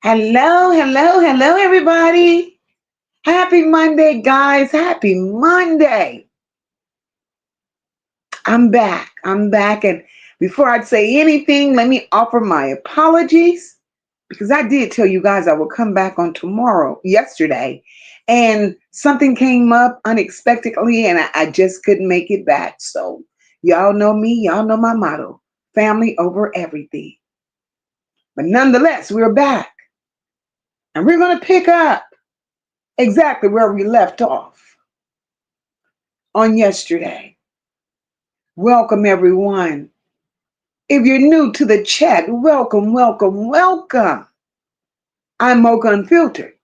Hello, hello, hello, everybody. Happy Monday, guys. Happy Monday. I'm back. I'm back. And before I say anything, let me offer my apologies because I did tell you guys I would come back on yesterday, and something came up unexpectedly, and I just couldn't make it back. So, y'all know me. Y'all know my motto, family over everything. But nonetheless, we're back, and we're going to pick up exactly where we left off on yesterday. Welcome, everyone. If you're new to the chat, welcome, welcome, welcome. I'm Moca Unfiltered.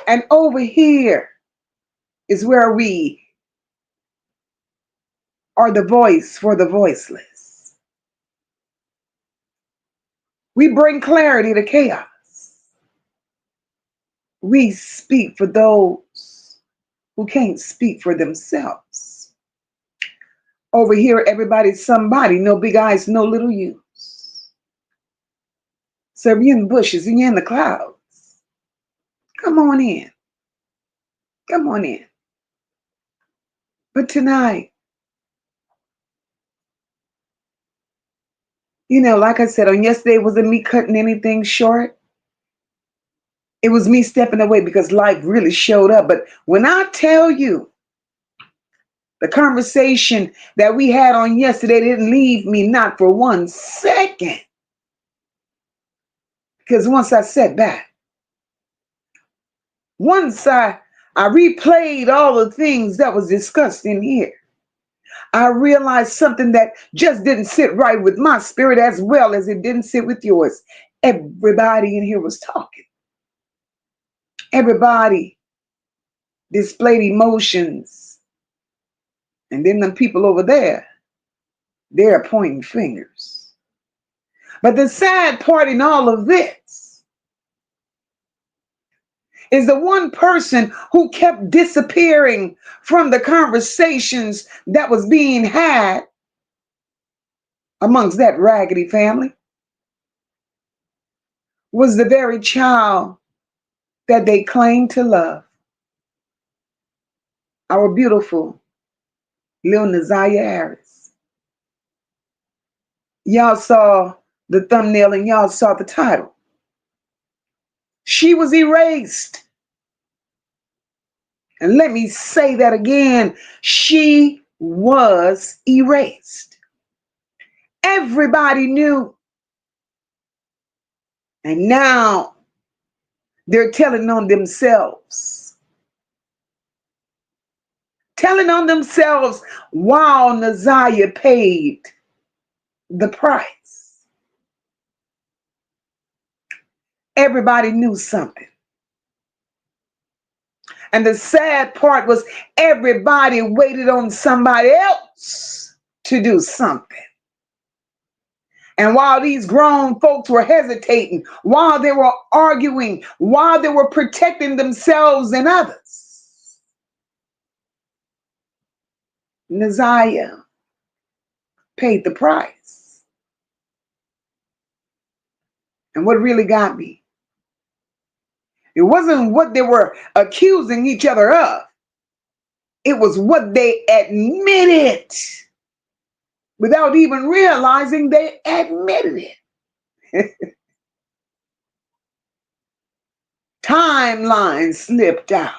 And over here is where we are the voice for the voiceless. We bring clarity to chaos. We speak for those who can't speak for themselves. Over here, everybody's somebody. No big eyes, no little U's. So if you're in the bushes and you're in the clouds, come on in. Come on in. But tonight, like I said, on yesterday, it wasn't me cutting anything short. It was me stepping away because life really showed up. But when I tell you the conversation that we had on yesterday didn't leave me not for 1 second. Because once I sat back, once I replayed all the things that was discussed in here, I realized something that just didn't sit right with my spirit as well as it didn't sit with yours. Everybody in here was talking. Everybody displayed emotions. And then the people over there, they're pointing fingers. But the sad part in all of this is the one person who kept disappearing from the conversations that was being had amongst that raggedy family was the very child that they claimed to love. Our beautiful little Naziah Harris. Y'all saw the thumbnail and y'all saw the title. She was erased. And let me say that again. She was erased. Everybody knew. And now they're telling on themselves. Telling on themselves while Naziah paid the price. Everybody knew something. And the sad part was everybody waited on somebody else to do something. And while these grown folks were hesitating, while they were arguing, while they were protecting themselves and others, Naziah paid the price. And what really got me, it wasn't what they were accusing each other of. It was what they admitted without even realizing they admitted it. Timeline slipped out.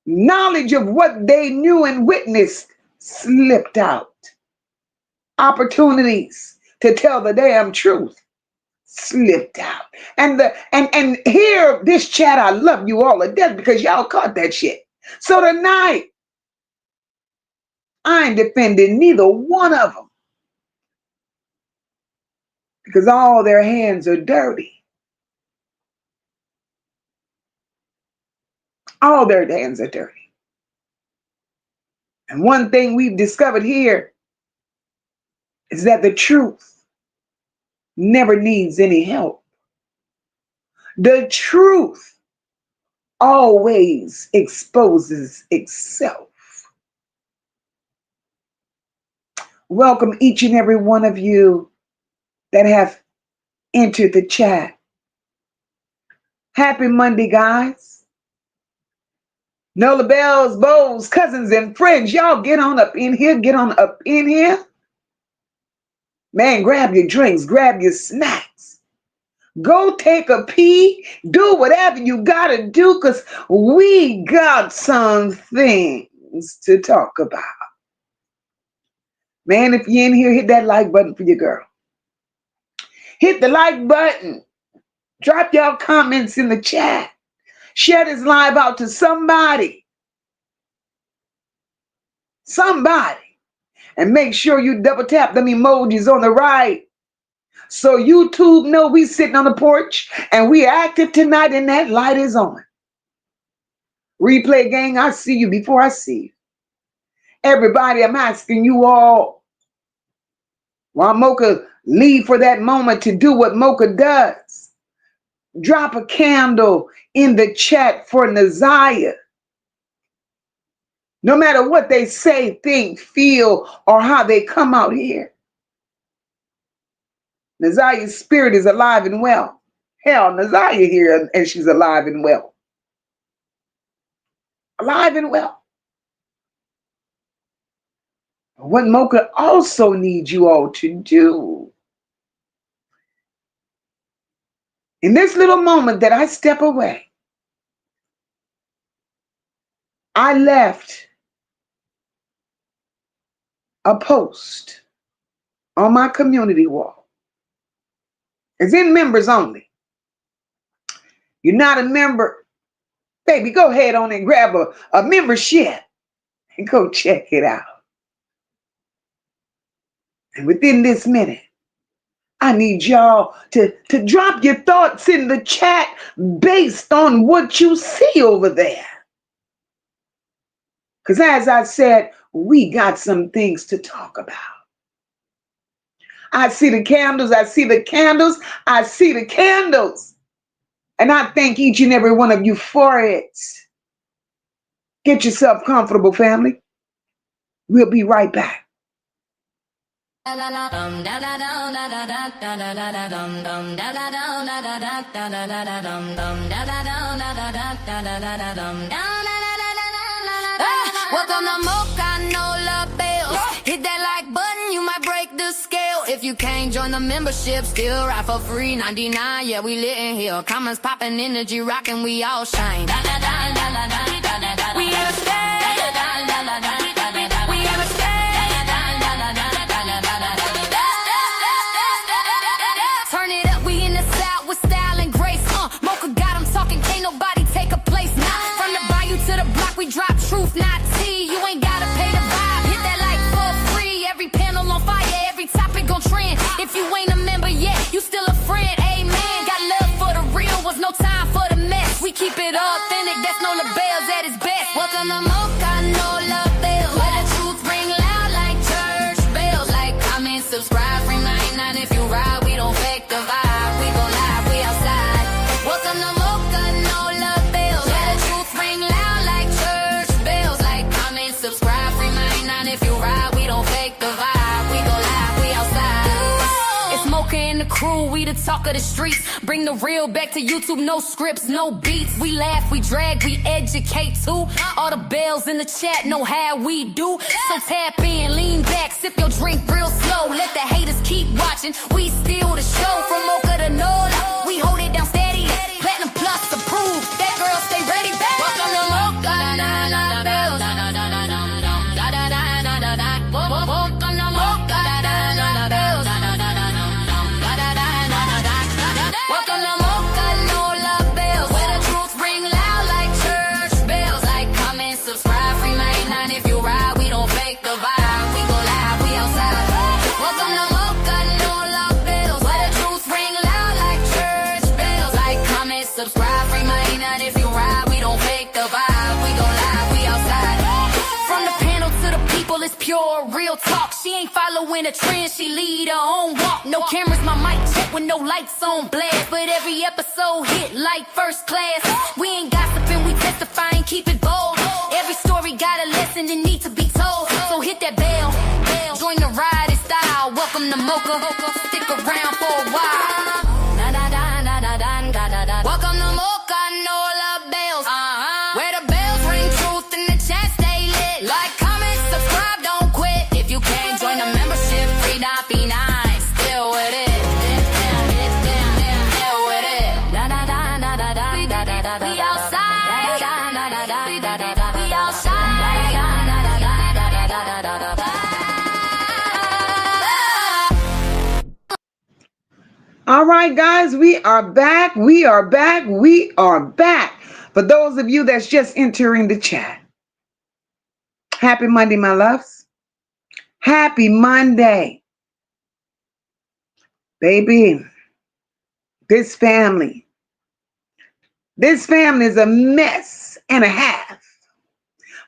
Knowledge of what they knew and witnessed slipped out. Opportunities to tell the damn truth slipped out. And here, this chat, I love you all to death because y'all caught that shit. So tonight, I ain't defending neither one of them because all their hands are dirty. All their hands are dirty. And one thing we've discovered here is that the truth never needs any help. The truth always exposes itself. Welcome each and every one of you that have entered the chat. Happy Monday, guys. Nola Bells, Bows, cousins, and friends, y'all get on up in here. Get on up in here. Man, grab your drinks, grab your snacks. Go take a pee. Do whatever you got to do because we got some things to talk about. Man, if you're in here, hit that like button for your girl. Hit the like button. Drop y'all comments in the chat. Share this live out to somebody. Somebody. And make sure you double tap them emojis on the right. So YouTube know we sitting on the porch and we active tonight and that light is on. Replay gang, I see you before I see you. Everybody, I'm asking you all, while Mocha leave for that moment to do what Mocha does, drop a candle in the chat for Naziah. No matter what they say, think, feel, or how they come out here, Naziah's spirit is alive and well. Hell, Naziah here and she's alive and well. Alive and well. What Mocha also needs you all to do, in this little moment that I step away, I left a post on my community wall. It's in members only. You're not a member, baby, go ahead on and grab a membership and go check it out. And within this minute, I need y'all to drop your thoughts in the chat based on what you see over there. Because as I said, we got some things to talk about. I see the candles, I see the candles, I see the candles. And I thank each and every one of you for it. Get yourself comfortable, family. We'll be right back. Welcome to Moca, no love bells. Hit that like button, you might break the scale. If you can't join the membership, still ride for free, $99. Yeah, we lit in here. Comments popping, energy rocking, we all shine. We have a stay. We have a stay. Turn it up, we in the South with style and grace. Mocha got 'em talking, can't nobody take a place. Nah, from the bayou to the block, we drop truth, not tea. You ain't gotta pay the vibe, hit that like for free. Every panel on fire, every topic gon' trend. If you ain't a member yet, you still a friend, amen. Got love for the real, was no time for the mess. We keep it authentic, that's no labels at its best. Welcome to Mocha, no love bells. Where the truth ring loud like church bells. Like, comment, subscribe, free 99 if you ride. We don't fake the vibe, we gon' live, we outside. Welcome to Mocha, no love bells. Where the truth ring loud like church bells. Like, comment, subscribe, free 99 if you ride. We don't fake the vibe, we gon' live, we outside. It's Mocha and the crew, we the talk of the streets. Bring the real back to YouTube, no scripts, no beats. We laugh, we drag, we educate too. All the bells in the chat know how we do. So tap in, lean back, sip your drink real slow. Let the haters keep watching, we steal the show. From Mocha to Nola, we hold it down steady. Platinum plus approved, that girl stay ready. Welcome to Mocha, na na bells. Welcome to Mocha, na na bells. Welcome to Mocha, no love bells. Where the truth ring loud like church bells. Like, comment, subscribe, free 99 if you ride. We don't fake the vibe, we go live, we outside. Welcome to Mocha, no love bells. Where the truth ring loud like church bells. Like, comment, subscribe, free 99 if you ride. We don't fake the vibe, we go live, we outside. From the panel to the people, it's pure real talk. She ain't following a trend, she lead her own walk. No cameras, my mic check with no lights on blast. But every episode hit like first class. We ain't gossiping, we testifying, keep it bold. Every story got a lesson that need to be told. So hit that bell, join the ride in style. Welcome to Mocha, stick around for a while. All right, guys, we are back. We are back. We are back. For those of you that's just entering the chat, happy Monday, my loves. Happy Monday. Baby, this family is a mess and a half.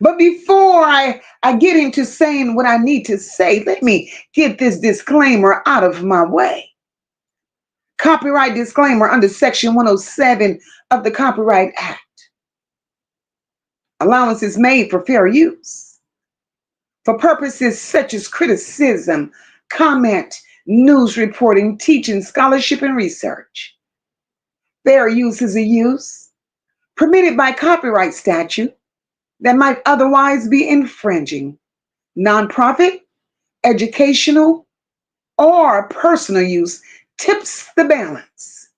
But before I get into saying what I need to say, let me get this disclaimer out of my way. Copyright disclaimer under Section 107 of the Copyright Act. Allowance is made for fair use. For purposes such as criticism, comment, news reporting, teaching, scholarship, and research. Fair use is a use permitted by copyright statute that might otherwise be infringing. Nonprofit, educational, or personal use tips the balance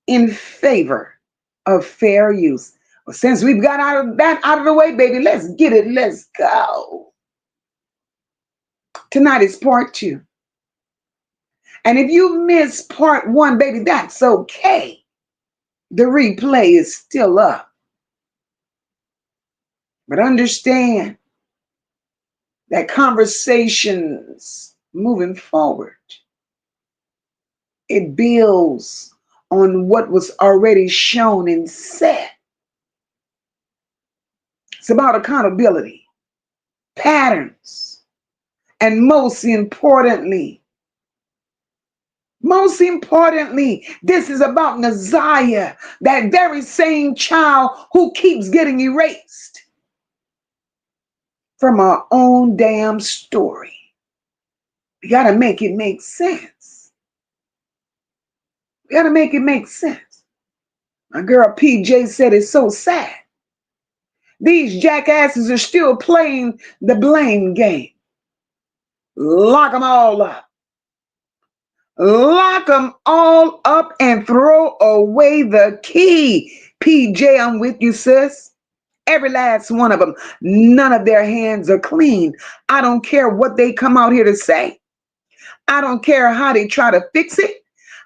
in favor of fair use. Well, since we've got that out of the way, baby, let's get it. Let's go. Tonight is part 2. And if you missed part 1, baby, that's okay. The replay is still up. But understand that conversations moving forward, it builds on what was already shown and said. It's about accountability, patterns, and most importantly, this is about Naziah, that very same child who keeps getting erased from our own damn story. We got to make it make sense. We got to make it make sense. My girl PJ said it's so sad. These jackasses are still playing the blame game. Lock them all up. Lock them all up and throw away the key. PJ, I'm with you, sis. Every last one of them. None of their hands are clean. I don't care what they come out here to say. I don't care how they try to fix it.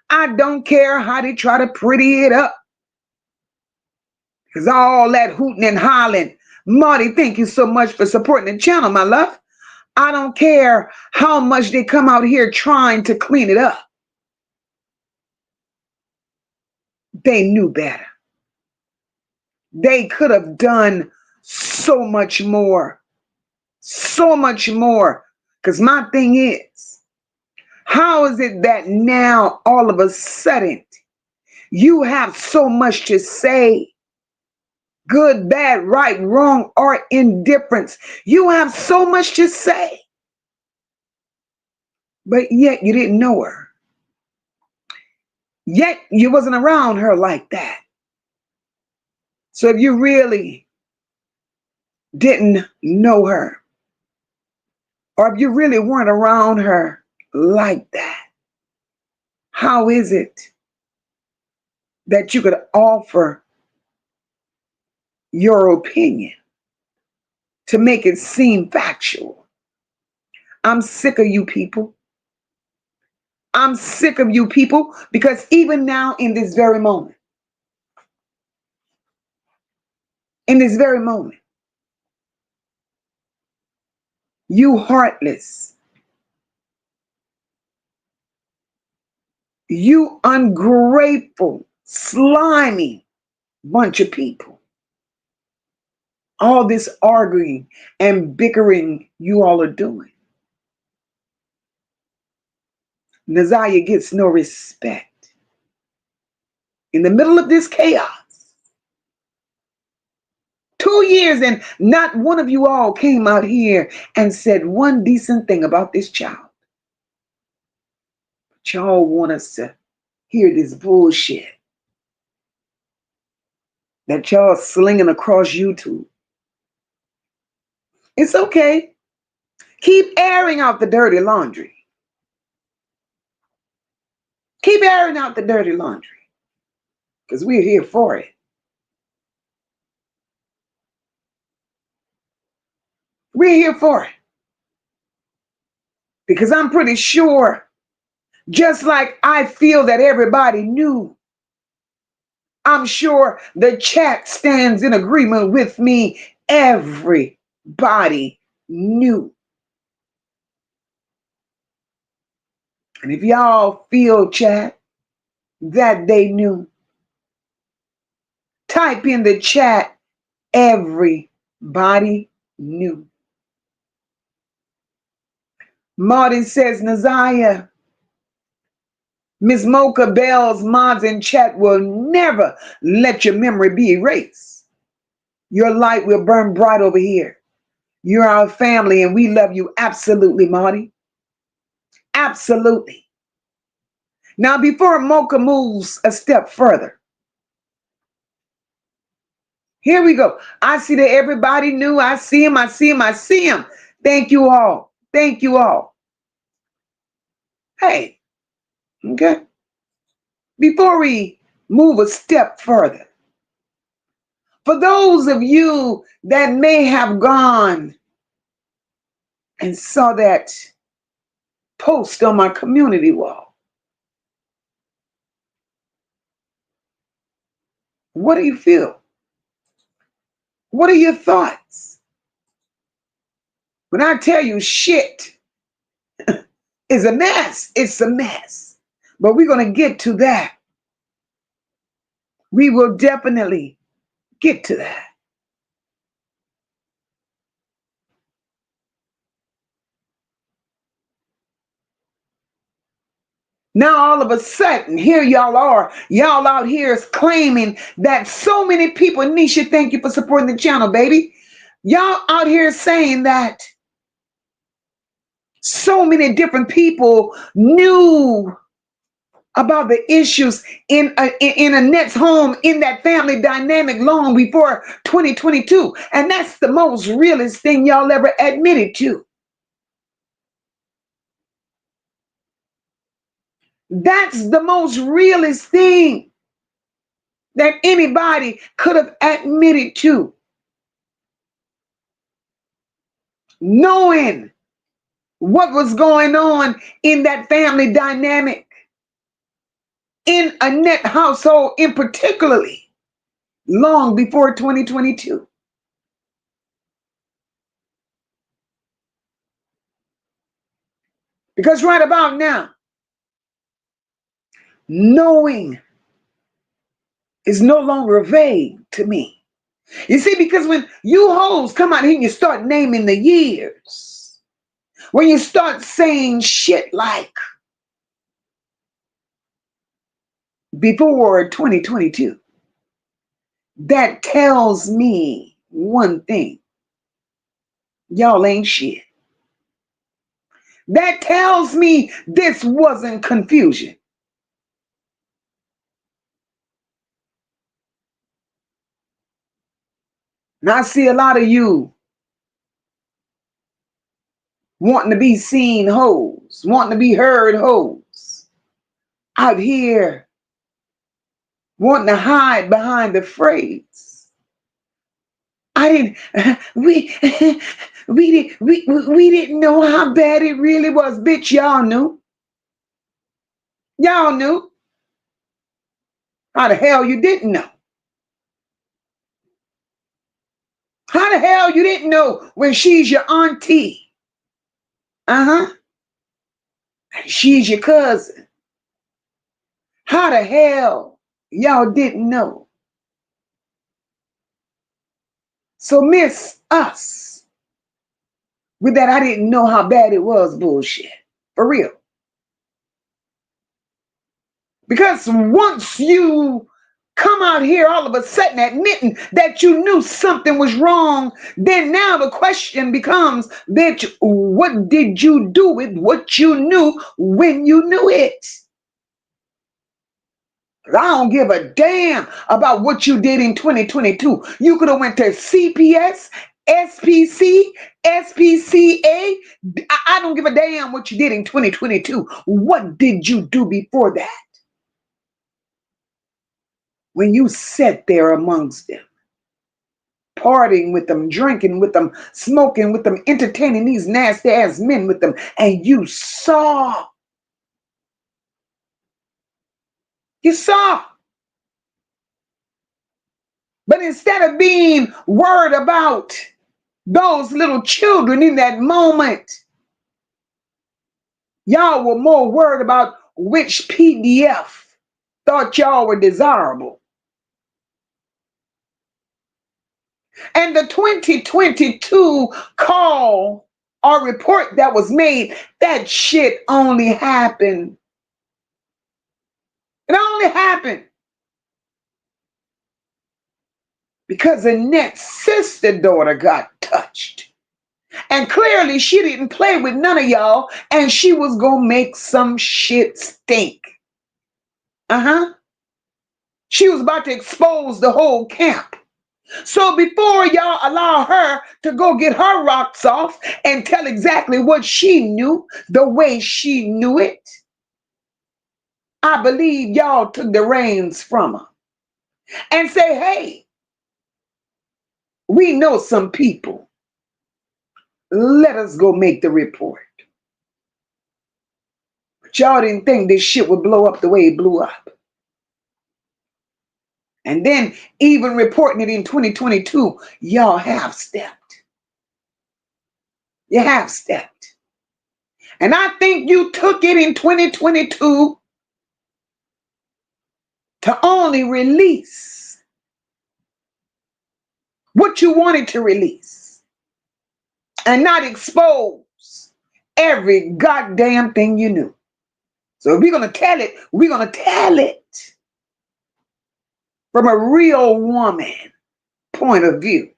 I don't care how they try to pretty it up. Because all that hooting and hollering. Marty, thank you so much for supporting the channel, my love. I don't care how much they come out here trying to clean it up. They knew better. They could have done so much more. So much more. Because my thing is, how is it that now all of a sudden you have so much to say? Good, bad, right, wrong, or indifference. You have so much to say. But yet you didn't know her. Yet you wasn't around her like that. So if you really didn't know her, or if you really weren't around her like that, how is it that you could offer your opinion to make it seem factual? I'm sick of you people. I'm sick of you people, because even now in this very moment, you heartless, you ungrateful, slimy bunch of people, all this arguing and bickering you all are doing, Naziah gets no respect. In the middle of this chaos, 2 years and not one of you all came out here and said one decent thing about this child. But y'all want us to hear this bullshit that y'all slinging across YouTube. It's okay. Keep airing out the dirty laundry. Keep airing out the dirty laundry, because we're here for it. We're here for it. Because I'm pretty sure Just like I feel that everybody knew. I'm sure the chat stands in agreement with me. Everybody knew. And if y'all feel, chat, that they knew, type in the chat, everybody knew. Martin says, Naziah, Miss Mocha Bell's mods in chat will never let your memory be erased. Your light will burn bright over here. You're our family and we love you absolutely, Marty. Absolutely. Now, before Mocha moves a step further, here we go. I see that everybody knew. I see him. I see him. I see him. Thank you all. Thank you all. Hey, okay. Before we move a step further, for those of you that may have gone and saw that post on my community wall, what do you feel? What are your thoughts? When I tell you shit is a mess, it's a mess. But we're going to get to that. We will definitely get to that. Now, all of a sudden, here y'all are. Y'all out here is claiming that so many people, Nisha, thank you for supporting the channel, baby. Y'all out here saying that so many different people knew about the issues in Annette's home, in that family dynamic long before 2022. And that's the most realest thing y'all ever admitted to. That's the most realest thing that anybody could have admitted to. Knowing what was going on in that family dynamic, in Annette household in particularly, long before 2022. Because right about now, knowing is no longer vague to me. You see, because when you hoes come out here and you start naming the years, when you start saying shit like before 2022, that tells me one thing. Y'all ain't shit. That tells me this wasn't confusion. And I see a lot of you wanting to be seen hoes, wanting to be heard hoes, out here wanting to hide behind the phrase. I didn't, we didn't know how bad it really was. Bitch, y'all knew. Y'all knew. How the hell you didn't know? How the hell you didn't know when she's your auntie? Uh-huh. And she's your cousin. How the hell y'all didn't know? So miss us with that I didn't know how bad it was bullshit. For real. Because once you come out here all of a sudden admitting that you knew something was wrong, then now the question becomes, bitch, what did you do with what you knew when you knew it? I don't give a damn about what you did in 2022. You could have went to CPS, SPC, SPCA. I don't give a damn what you did in 2022. What did you do before that? When you sat there amongst them, partying with them, drinking with them, smoking with them, entertaining these nasty ass men with them, and you saw You saw. But instead of being worried about those little children in that moment, y'all were more worried about which PDF thought y'all were desirable. And the 2022 call or report that was made, that shit only happened. It only happened because Annette's sister daughter got touched. And clearly she didn't play with none of y'all, and she was gonna make some shit stink. She was about to expose the whole camp. So before y'all allow her to go get her rocks off and tell exactly what she knew, the way she knew it, I believe y'all took the reins from her and say, hey, we know some people. Let us go make the report. But y'all didn't think this shit would blow up the way it blew up. And then even reporting it in 2022, y'all have stepped. You have stepped. And I think you took it in 2022 to only release what you wanted to release and not expose every goddamn thing you knew. So if we're going to tell it, we're going to tell it from a real woman point of view.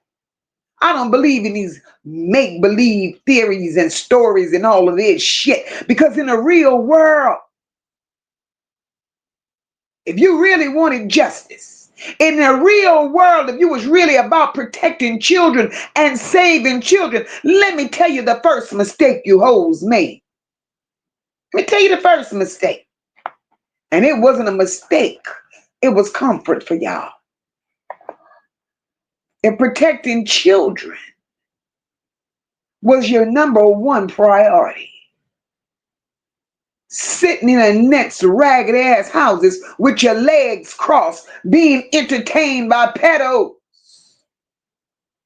I don't believe in these make-believe theories and stories and all of this shit, because in the real world, if you really wanted justice, in the real world, if you was really about protecting children and saving children, let me tell you the first mistake you hoes made. Let me tell you the first mistake. And it wasn't a mistake. It was comfort for y'all. And protecting children was your number one priority. Sitting in Annette's ragged ass houses with your legs crossed, being entertained by pedos,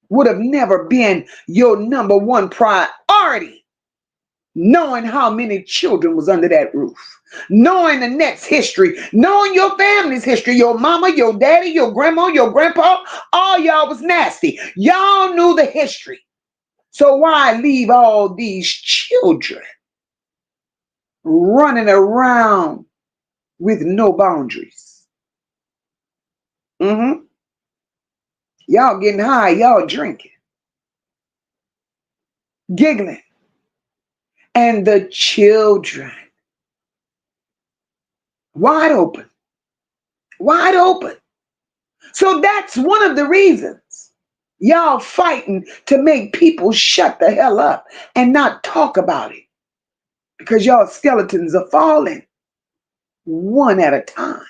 would have never been your number one priority. Knowing how many children was under that roof, knowing Annette's history, knowing your family's history, your mama, your daddy, your grandma, your grandpa, all y'all was nasty. Y'all knew the history. So why leave all these children running around with no boundaries? Y'all getting high, y'all drinking, giggling. And the children, wide open, wide open. So that's one of the reasons y'all fighting to make people shut the hell up and not talk about it. Because y'all skeletons are falling one at a time.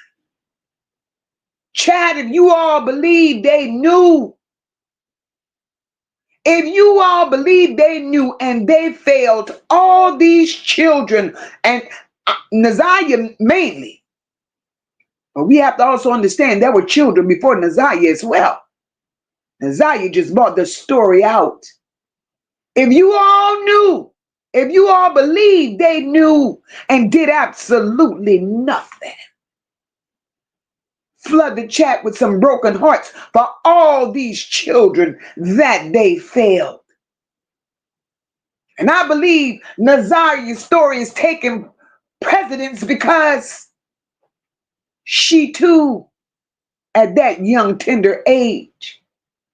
Chad, if you all believe they knew, and they failed all these children, and Naziah mainly, but we have to also understand there were children before Naziah as well. Naziah just brought the story out. If you all knew, if you all believed they knew and did absolutely nothing, flood the chat with some broken hearts for all these children that they failed. And I believe Naziah's story is taking precedence because she too, at that young, tender age,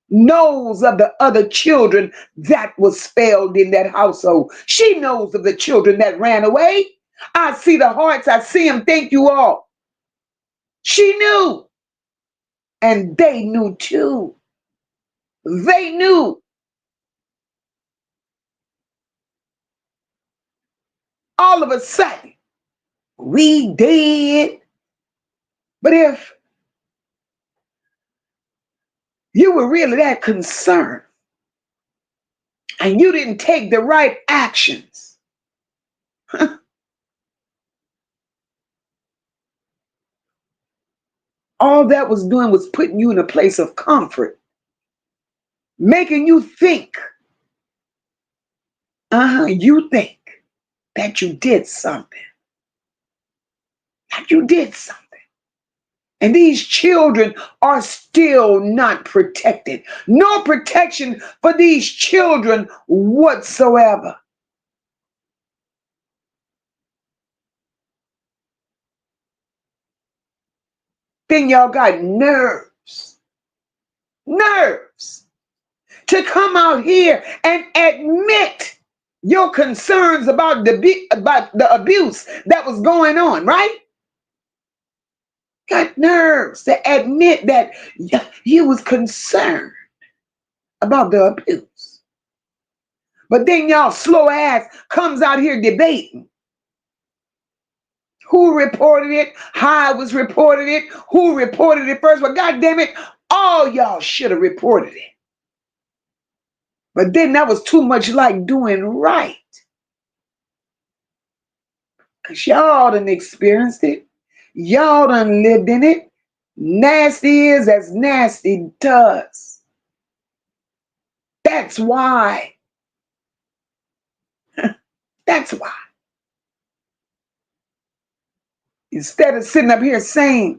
knows of the other children that was failed in that household. She knows of the children that ran away. I see the hearts. I see them. Thank you all. She knew. And they knew too. They knew. All of a sudden, we did. But if you were really that concerned and you didn't take the right actions, All that was doing was putting you in a place of comfort, making you think, you think that you did something, that you did something. And these children are still not protected. No protection for these children whatsoever. Then y'all got nerves to come out here and admit your concerns about the abuse that was going on, right? Got nerves to admit that you was concerned about the abuse. But then y'all slow ass comes out here debating who reported it, how it was reported it, who reported it first. But God damn it, all y'all should have reported it. But then that was too much like doing right. Because y'all done experienced it. Y'all done lived in it. Nasty is as nasty does. That's why. That's why. Instead of sitting up here saying,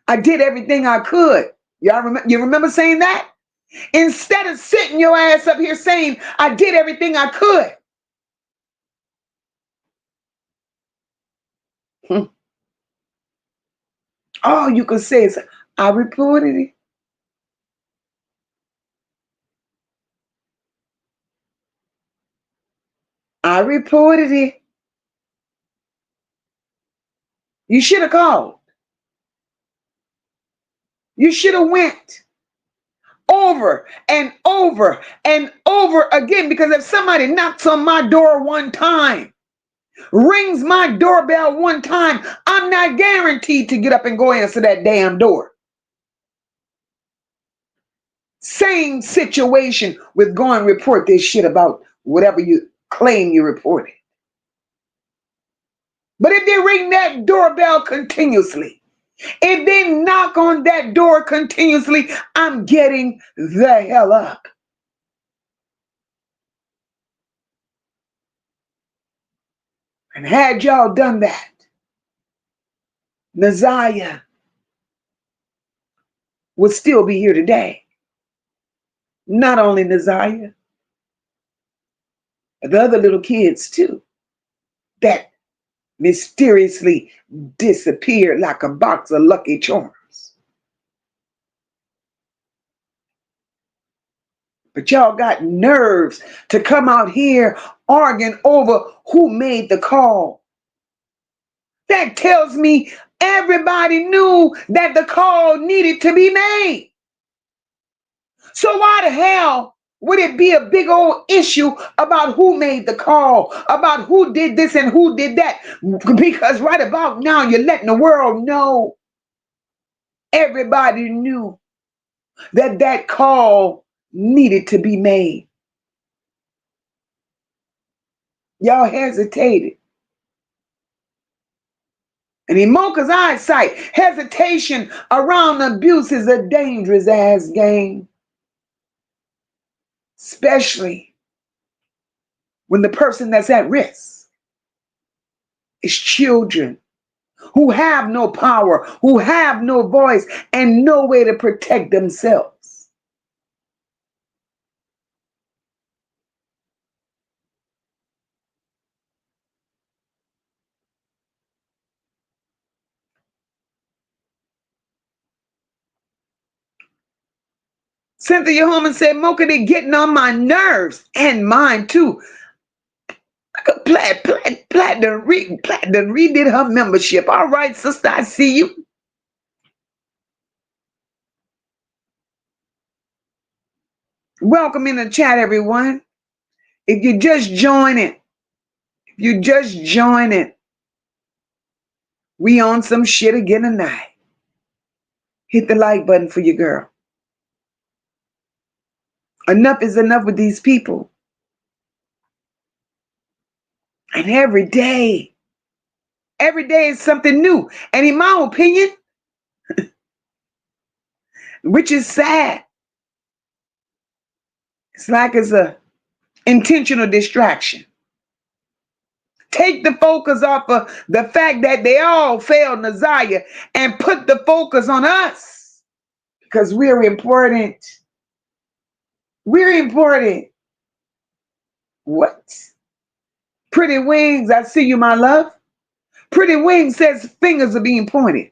I did everything I could. You remember saying that? Instead of sitting your ass up here saying, I did everything I could. All you can say is, I reported it. I reported it. You should have called. You should have went over and over and over again, because if somebody knocks on my door one time, rings my doorbell one time, I'm not guaranteed to get up and go answer that damn door. Same situation with going report this shit about whatever you claim you reported. But if they ring that doorbell continuously, if they knock on that door continuously, I'm getting the hell up. And had y'all done that, Naziah would still be here today. Not only Naziah, but the other little kids too, that mysteriously disappeared like a box of Lucky Charms. But y'all got nerves to come out here arguing over who made the call. That tells me everybody knew that the call needed to be made. So why the hell would it be a big old issue about who made the call, about who did this and who did that? Because right about now, you're letting the world know. Everybody knew that that call needed to be made. Y'all hesitated. And in Moca's eyesight, hesitation around abuse is a dangerous ass game. Especially when the person that's at risk is children who have no power, who have no voice, and no way to protect themselves. Cynthia Holman said, Mocha, they're getting on my nerves, and mine too. Platinum redid her membership. All right, sister, I see you. Welcome in the chat, everyone. If you just join it, we on some shit again tonight. Hit the like button for your girl. Enough is enough with these people. And every day is something new. And in my opinion, which is sad. It's like it's a intentional distraction. Take the focus off of the fact that they all failed Messiah and put the focus on us because we're important. We're important. What? Pretty Wings, I see you, my love. Pretty Wings says fingers are being pointed.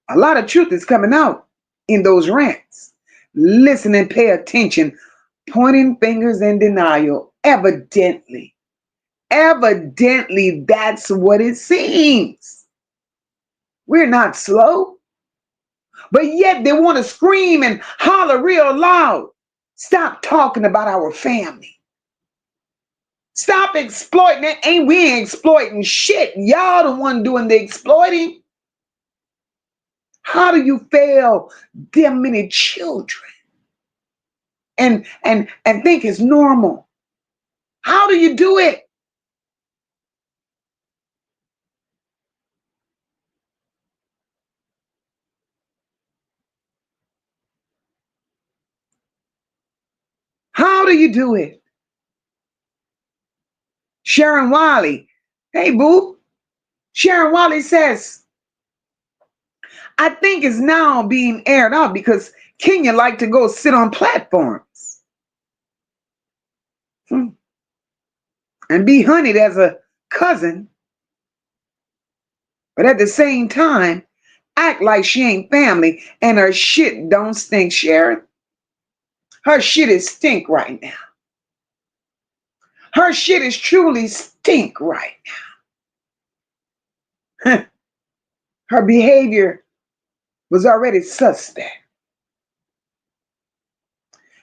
A lot of truth is coming out in those rants. Listen and pay attention. Pointing fingers in denial. Evidently, that's what it seems. We're not slow, but yet they want to scream and holler real loud. Stop talking about our family. Stop exploiting it. We ain't exploiting shit. Y'all the one doing the exploiting. How do you fail them many children and think it's normal? How do you do it? How do you do it? Sharon Wiley. Hey, boo. Sharon Wiley says, I think it's now being aired out because Kenya like to go sit on platforms and be honeyed as a cousin, but at the same time, act like she ain't family and her shit don't stink, Sharon. Her shit is stink right now. Her shit is truly stink right now. Her behavior was already suspect.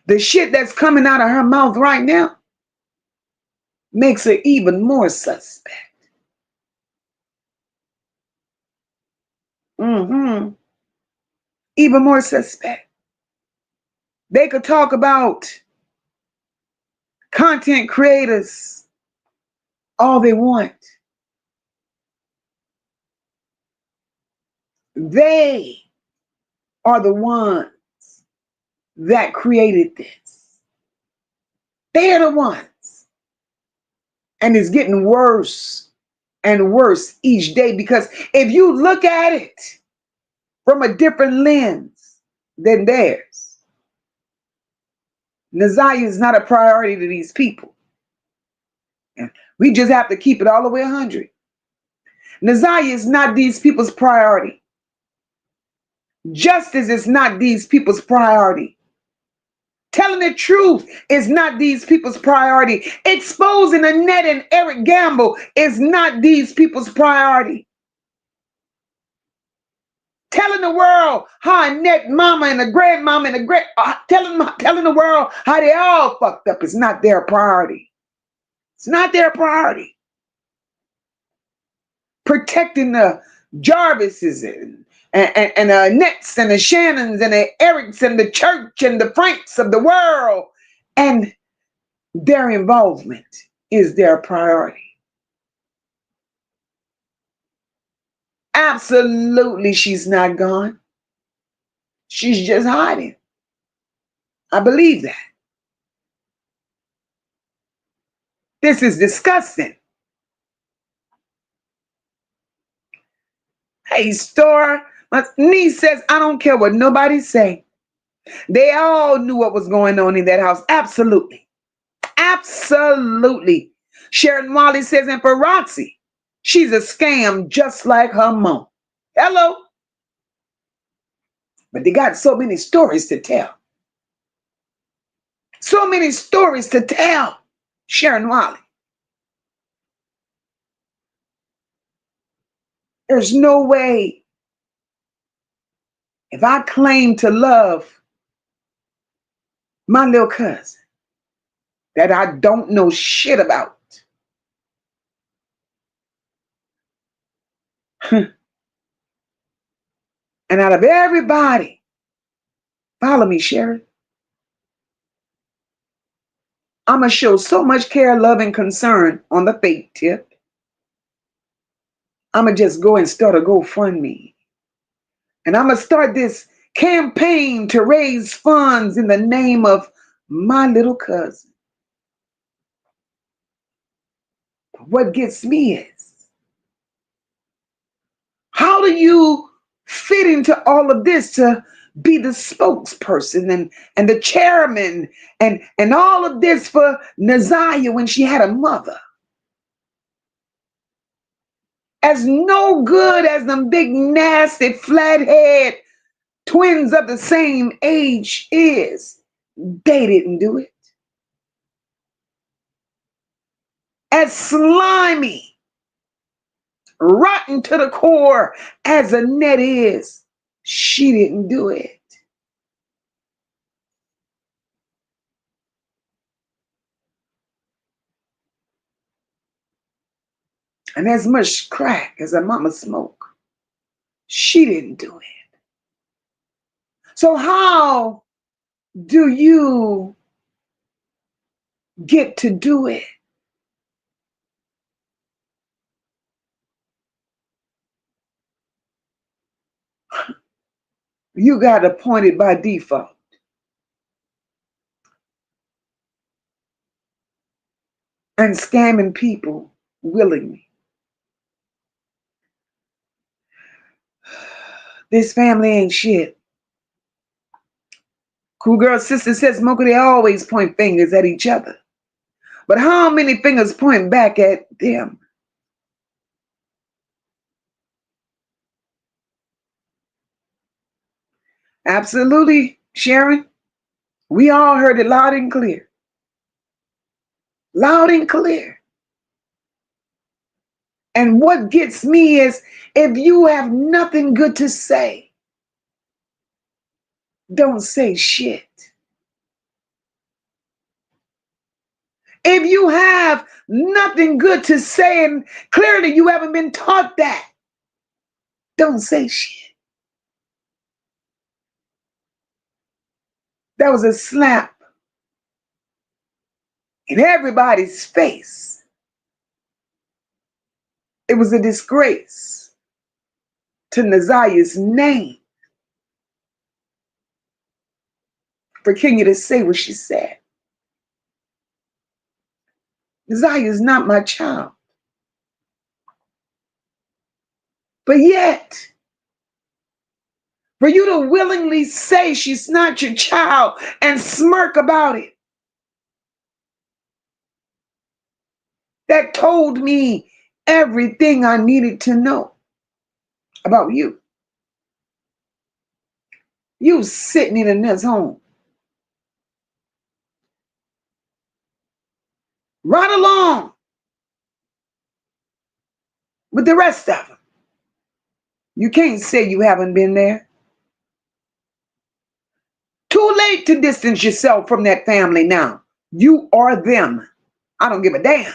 The shit that's coming out of her mouth right now makes her even more suspect. Even more suspect. They could talk about content creators all they want. They are the ones that created this. They're the ones. And it's getting worse and worse each day because if you look at it from a different lens than theirs, Naziah is not a priority to these people. And we just have to keep it all the way 100. Naziah is not these people's priority. Justice is not these people's priority. Telling the truth is not these people's priority. Exposing Annette and Eric Gamble is not these people's priority. Telling the world how Annette mama and the grandmama and the telling the world how they all fucked up is not their priority. It's not their priority. Protecting the Jarvises and the Annettes and the Shannons and the Erics and the church and the Franks of the world and their involvement is their priority. Absolutely, she's not gone. She's just hiding. I believe that. This is disgusting. Hey, Star, my niece says, I don't care what nobody say. They all knew what was going on in that house. Absolutely. Absolutely. Sharon Wally says, and for Roxy, she's a scam just like her mom. Hello. But they got so many stories to tell. So many stories to tell. Sharon Wally. There's no way if I claim to love my little cousin that I don't know shit about. And out of everybody, follow me, Sharon. I'm going to show so much care, love, and concern on the fake tip. I'm going to just go and start a GoFundMe. And I'm going to start this campaigned to raise funds in the name of my little cousin. But what gets me is, how do you fit into all of this to be the spokesperson and the chairman and all of this for Naziah when she had a mother? As no good as them big, nasty, flathead twins of the same age is, they didn't do it. As slimy, rotten to the core as Annette is, she didn't do it. And as much crack as her mama smoked, she didn't do it. So how do you get to do it? You got appointed by default. And scamming people willingly. This family ain't shit. Cool Girl Sister says, Mocha, they always point fingers at each other. But how many fingers point back at them? Absolutely, Sharon. We all heard it loud and clear. Loud and clear. And what gets me is, if you have nothing good to say, don't say shit. If you have nothing good to say, and clearly you haven't been taught that, don't say shit. That was a slap in everybody's face. It was a disgrace to Naziah's name for Kenya to say what she said. Naziah is not my child. But yet, for you to willingly say she's not your child and smirk about it, that told me everything I needed to know about you. You sitting in Annette's home, right along with the rest of them. You can't say you haven't been there. Too late to distance yourself from that family now. You are them. I don't give a damn.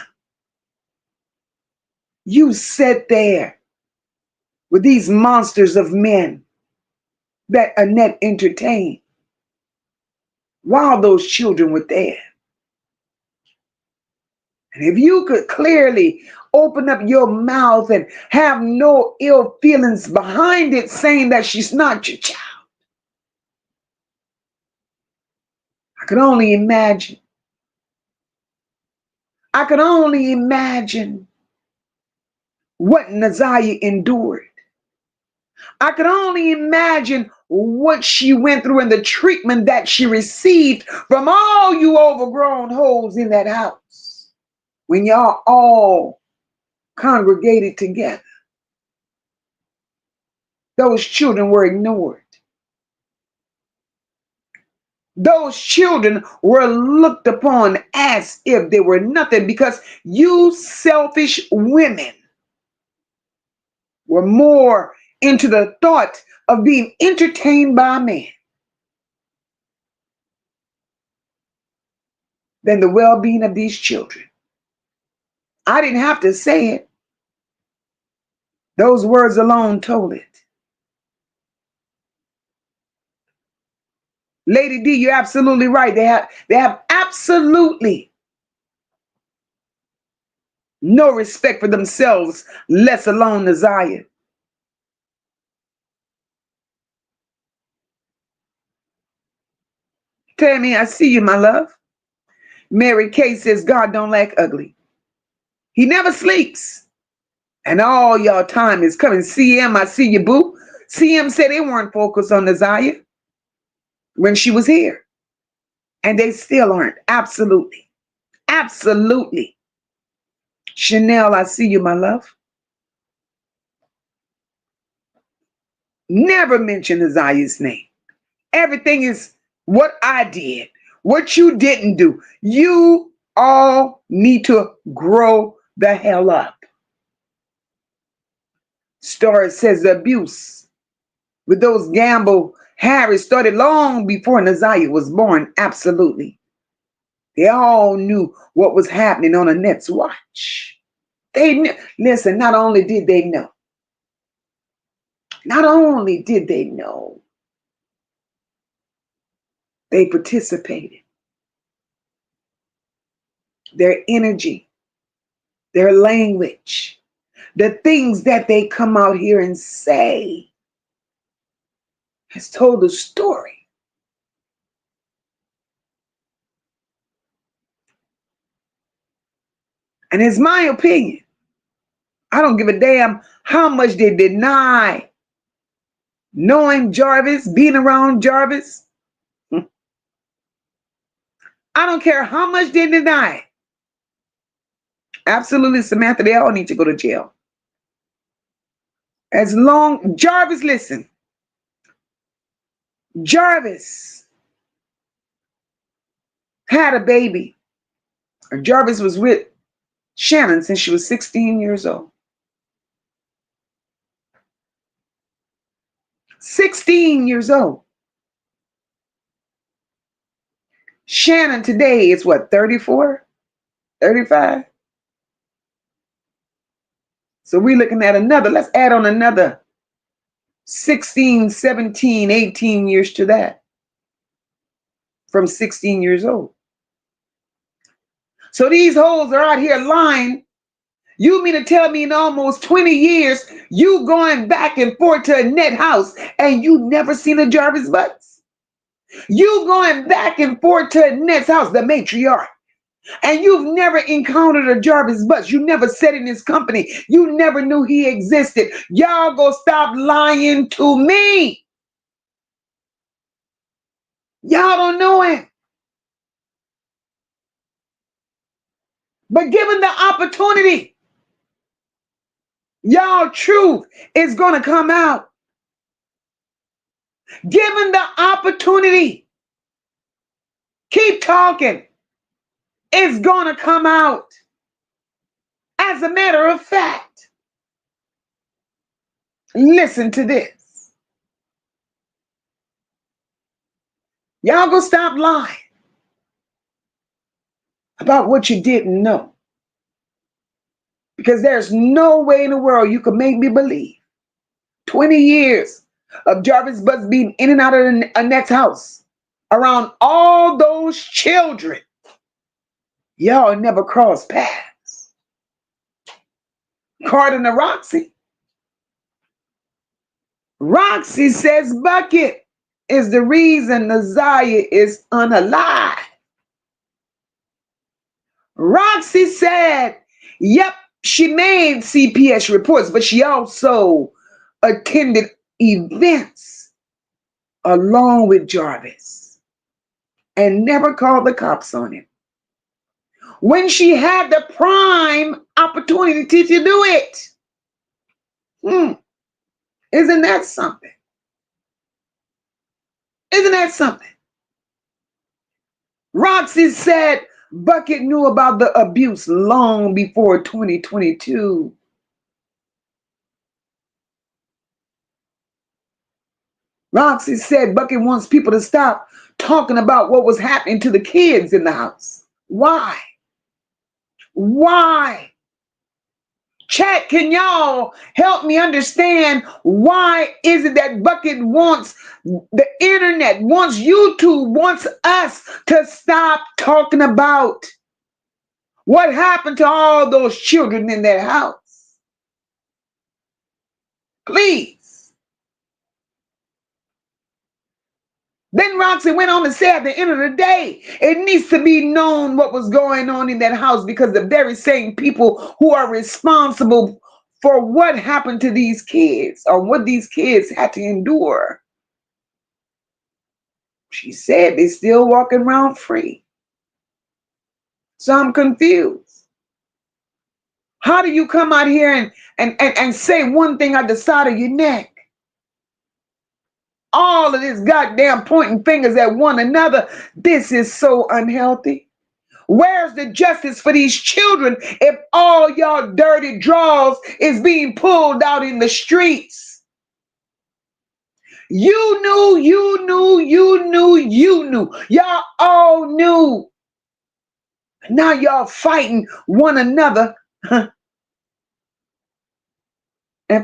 You sit there with these monsters of men that Annette entertained while those children were there. And if you could clearly open up your mouth and have no ill feelings behind it, saying that she's not your child, I could only imagine. I could only imagine what Naziah endured. I could only imagine what she went through and the treatment that she received from all you overgrown hoes in that house when y'all all congregated together. Those children were ignored. Those children were looked upon as if they were nothing because you selfish women were more into the thought of being entertained by a man than the well-being of these children. I didn't have to say it. Those words alone told it. Lady D, you're absolutely right. They have absolutely no respect for themselves, let alone Naziah. Tammy, I see you, my love. Mary Kay says God don't like ugly. He never sleeps. And all y'all time is coming. CM, I see you, boo. CM said they weren't focused on Nazaya when she was here. And they still aren't. Absolutely. Absolutely. Chanel, I see you, my love. Never mention Nazaya's name. Everything is what I did, what you didn't do. You all need to grow the hell up. Story says the abuse with those Gamble Harris started long before Nazaya was born. Absolutely. They all knew what was happening on Annette's watch. They knew. Listen, not only did they know, not only did they know, they participated. Their energy, their language, the things that they come out here and say has told a story. And it's my opinion. I don't give a damn how much they deny knowing Jarvis, being around Jarvis. I don't care how much they deny it. Absolutely, Samantha, they all need to go to jail. As long, Jarvis, listen. Jarvis had a baby. Jarvis was with Shannon since she was 16 years old. 16 years old. Shannon today is what, 34? 35? So we're looking at another, let's add on another 16, 17, 18 years to that. From 16 years old. So these hoes are out here lying. You mean to tell me in almost 20 years, you going back and forth to Annette house and you never seen a Jarvis Butts? You going back and forth to Annette's house, the matriarch, and you've never encountered a Jarvis Butts. You never sat in his company. You never knew he existed. Y'all go stop lying to me. Y'all don't know him. But given the opportunity, y'all truth is going to come out. Given the opportunity, keep talking. It's going to come out. As a matter of fact, listen to this. Y'all go stop lying about what you didn't know. Because there's no way in the world you can make me believe 20 years of Jarvis Butts being in and out of Annette's house around all those children. Y'all never crossed paths. According to Roxy. Roxy says Bucket is the reason Nazaya is unalive. Roxy said, yep, she made CPS reports, but she also attended events along with Jarvis and never called the cops on him when she had the prime opportunity to do it. Isn't that something? Isn't that something? Roxy said Bucket knew about the abuse long before 2022. Roxy said Bucket wants people to stop talking about what was happening to the kids in the house. Why? Why? Chat, can y'all help me understand why is it that Bucket wants the internet, wants YouTube, wants us to stop talking about what happened to all those children in that house? Please. Then Roxy went on to say at the end of the day, it needs to be known what was going on in that house because the very same people who are responsible for what happened to these kids or what these kids had to endure. She said they're still walking around free. So I'm confused. How do you come out here and say one thing at the side of your neck? All of this goddamn pointing fingers at one another. This is so unhealthy. Where's the justice for these children if all y'all dirty draws is being pulled out in the streets? You knew, you knew, you knew, you knew. Y'all all knew. Now y'all fighting one another and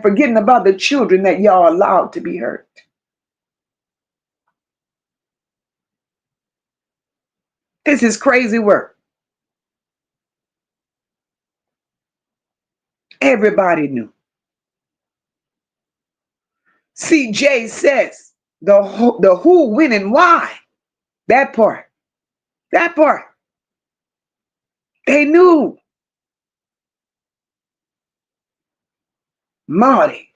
forgetting about the children that y'all allowed to be hurt. This is crazy work. Everybody knew. CJ says the who, when, and why. That part. That part. They knew. Marty.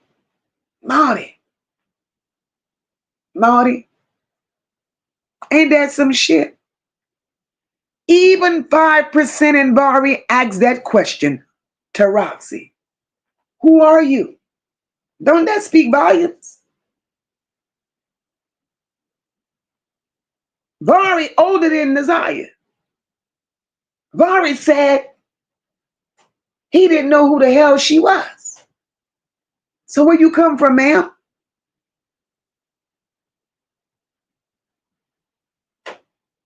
Ain't that some shit? Even 5% in Bari asked that question to Roxy. Who are you? Don't that speak volumes? Vari older than Naziah. Vari said he didn't know who the hell she was. So where you come from, ma'am?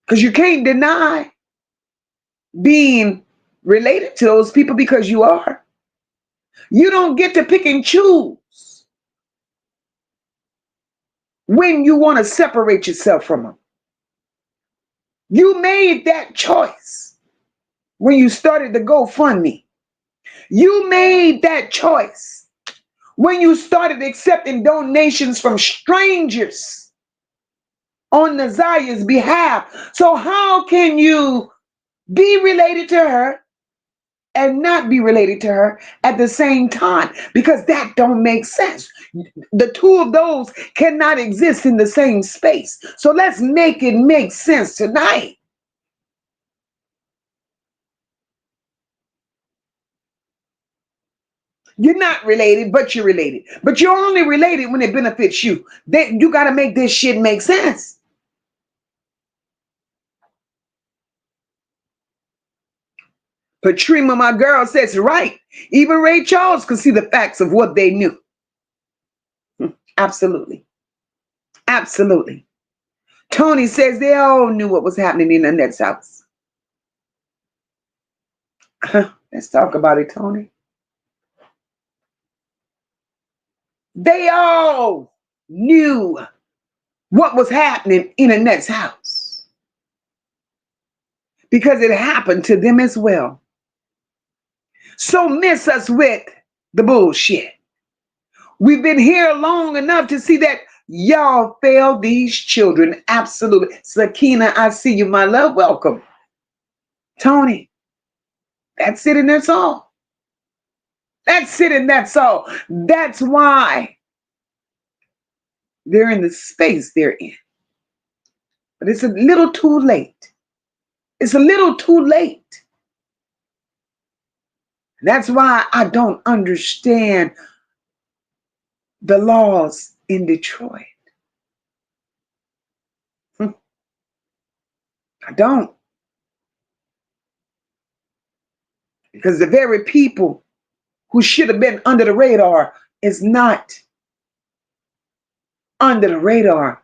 Because you can't deny being related to those people because you are. You don't get to pick and choose when you want to separate yourself from them. You made that choice when you started the GoFundMe. You made that choice when you started accepting donations from strangers on Naziah's behalf. So how can you be related to her and not be related to her at the same time? Because that don't make sense. The two of those cannot exist in the same space. So let's make it make sense tonight. You're not related, but you're related. But you're only related when it benefits you. You got to make this shit make sense. Patrima, my girl, says right. Even Ray Charles could see the facts of what they knew. Absolutely. Absolutely. Tony says they all knew what was happening in Annette's house. Let's talk about it, Tony. They all knew what was happening in Annette's house because it happened to them as well. So miss us with the bullshit. We've been here long enough to see that y'all failed these children. Absolutely. Sakina, I see you, my love. Welcome. Tony, that's it and that's all. That's it and that's all. That's why they're in the space they're in. But it's a little too late. It's a little too late. That's why I don't understand the laws in Detroit. I don't. Because the very people who should have been under the radar is not under the radar.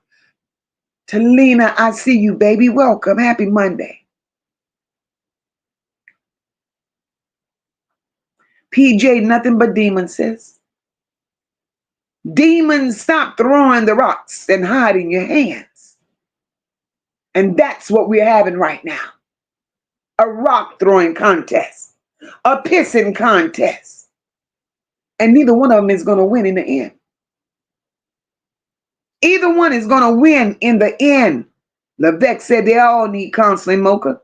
Talina, I see you, baby. Welcome. Happy Monday. PJ, nothing but demons, sis. Demons, stop throwing the rocks and hiding your hands. And that's what we're having right now. A rock throwing contest. A pissing contest. And neither one of them is going to win in the end. Either one is going to win in the end. Levesque said they all need counseling, Mocha.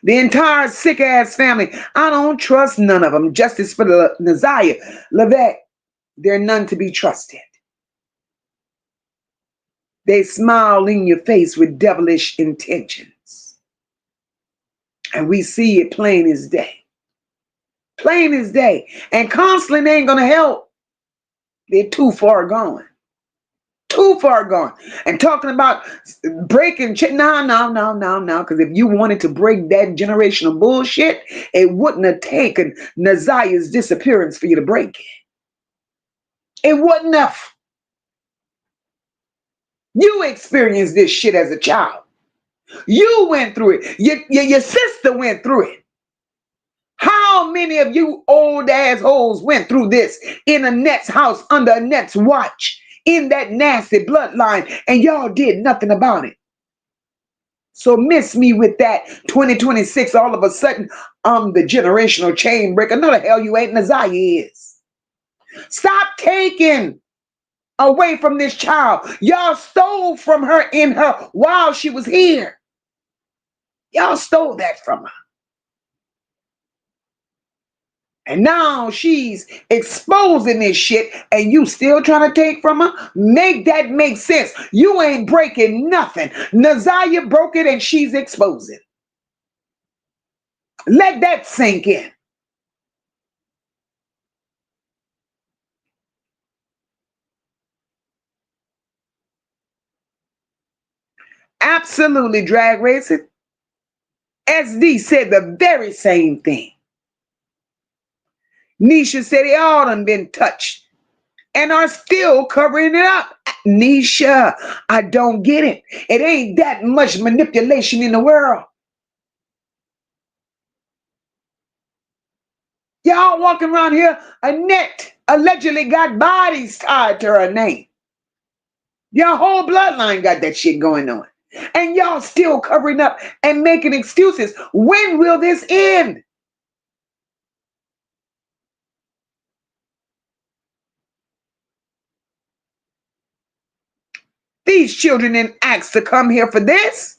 The entire sick-ass family. I don't trust none of them. Justice for the Naziah. Levesque, they're none to be trusted. They smile in your face with devilish intentions. And we see it plain as day. Plain as day. And counseling ain't going to help. They're too far gone. Too far gone. And talking about breaking shit. No. Because if you wanted to break that generational bullshit, it wouldn't have taken Naziah's disappearance for you to break it. It wouldn't have. You experienced this shit as a child. You went through it. Your sister went through it. How many of you old assholes went through this in Annette's house under Annette's watch in that nasty bloodline and y'all did nothing about it? So miss me with that 2026 all of a sudden I'm the generational chain breaker. No, the hell you ain't. Naziah is. Stop taking away from this child. Y'all stole from her in her while she was here. Y'all stole that from her. And now she's exposing this shit and you still trying to take from her? Make that make sense. You ain't breaking nothing. Naziah broke it and she's exposing. Let that sink in. Absolutely, drag racing. SD said the very same thing. Nisha said they all done been touched and are still covering it up. Nisha, I don't get it. It ain't that much manipulation in the world. Y'all walking around here, Annette allegedly got bodies tied to her name. Your whole bloodline got that shit going on. And y'all still covering up and making excuses. When will this end? These children didn't ask to come here for this.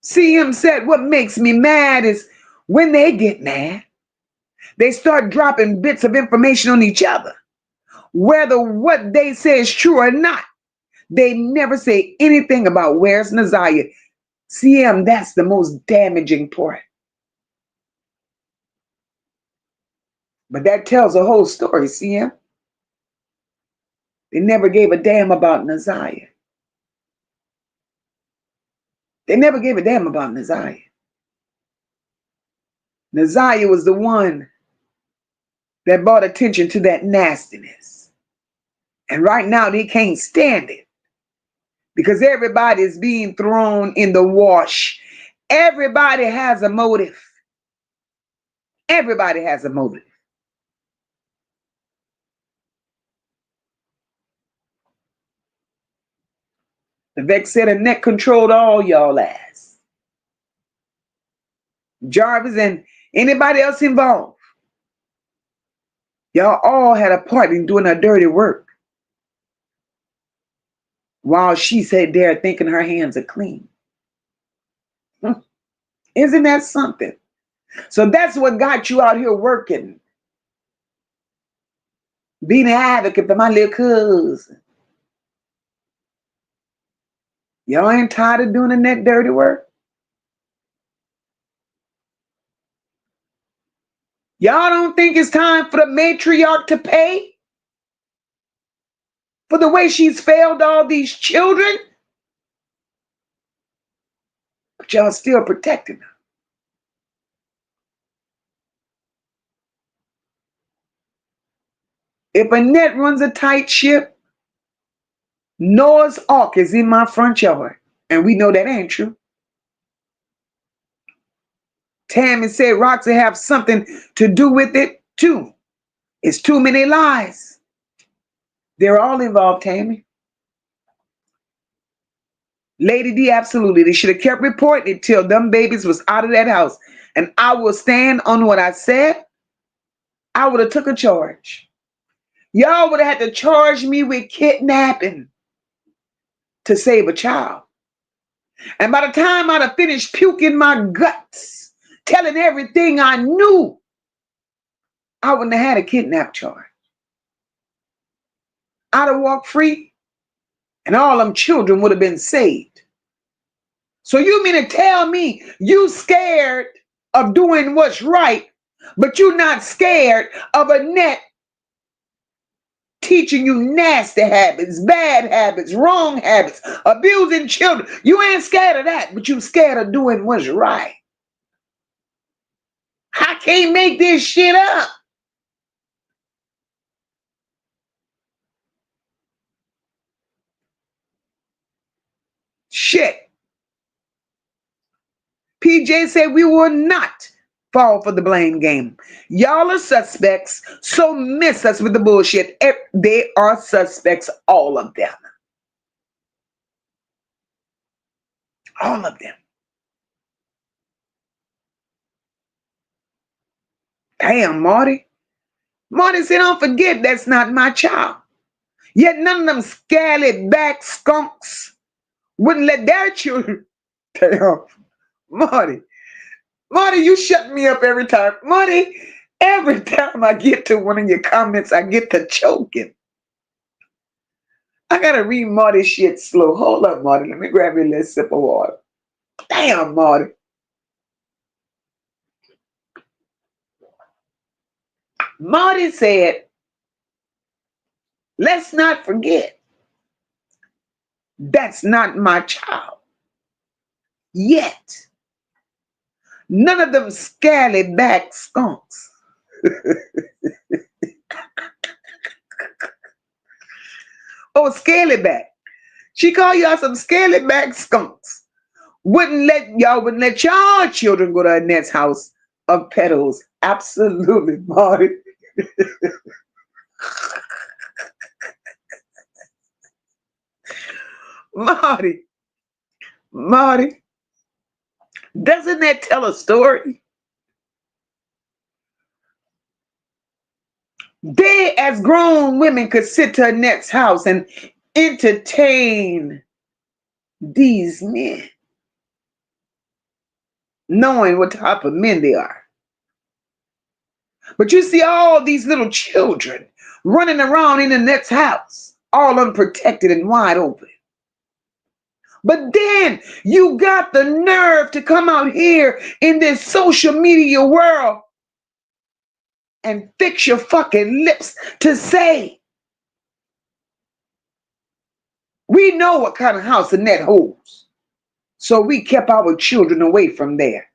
CM said, what makes me mad is when they get mad, they start dropping bits of information on each other. Whether what they say is true or not, they never say anything about where's Naziah. CM, that's the most damaging part. But that tells a whole story, CM. They never gave a damn about Naziah. They never gave a damn about Naziah. Naziah was the one that brought attention to that nastiness. And right now they can't stand it because everybody is being thrown in the wash. Everybody has a motive. Everybody has a motive. The Vex said Annette controlled all y'all ass. Jarvis and anybody else involved. Y'all all had a part in doing her dirty work. While she sat there thinking her hands are clean. Isn't that something? So that's what got you out here working. Being an advocate for my little cousin. Y'all ain't tired of doing that dirty work? Y'all don't think it's time for the matriarch to pay for the way she's failed all these children? But y'all still protecting her. If Annette runs a tight ship, Noah's Ark is in my front yard. And we know that ain't true. Tammy said Roxy have something to do with it too. It's too many lies. They're all involved, Tammy. Lady D, absolutely. They should have kept reporting it till them babies was out of that house. And I will stand on what I said. I would have took a charge. Y'all would have had to charge me with kidnapping to save a child. And by the time I'd have finished puking my guts, telling everything I knew, I wouldn't have had a kidnap charge. I'd have walked free and all them children would have been saved. So you mean to tell me you scared of doing what's right, but you're not scared of a net teaching you nasty habits, bad habits, wrong habits, abusing children. You ain't scared of that, but you scared of doing what's right. I can't make this shit up. Shit. PJ said we will not fall for the blame game. Y'all are suspects, so miss us with the bullshit. They are suspects, all of them. All of them. Damn, Marty. Marty said, don't forget that's not my child. Yet none of them scally back skunks wouldn't let their children. Damn. Marty. Marty, you shut me up every time. Marty, every time I get to one of your comments, I get to choking. I gotta read Marty's shit slow. Hold up, Marty. Let me grab you a little sip of water. Damn, Marty. Marty said, let's not forget, that's not my child. Yet, none of them scally back skunks. Oh, scaly back. She called y'all some scaly back skunks. Wouldn't let y'all children go to Annette's house of pedos. Absolutely, Marty. Marty, doesn't that tell a story? They, as grown women, could sit to Annette's house and entertain these men, knowing what type of men they are. But you see all these little children running around in Annette's house, all unprotected and wide open. But then you got the nerve to come out here in this social media world and fix your fucking lips to say, we know what kind of house Annette holds, so we kept our children away from there.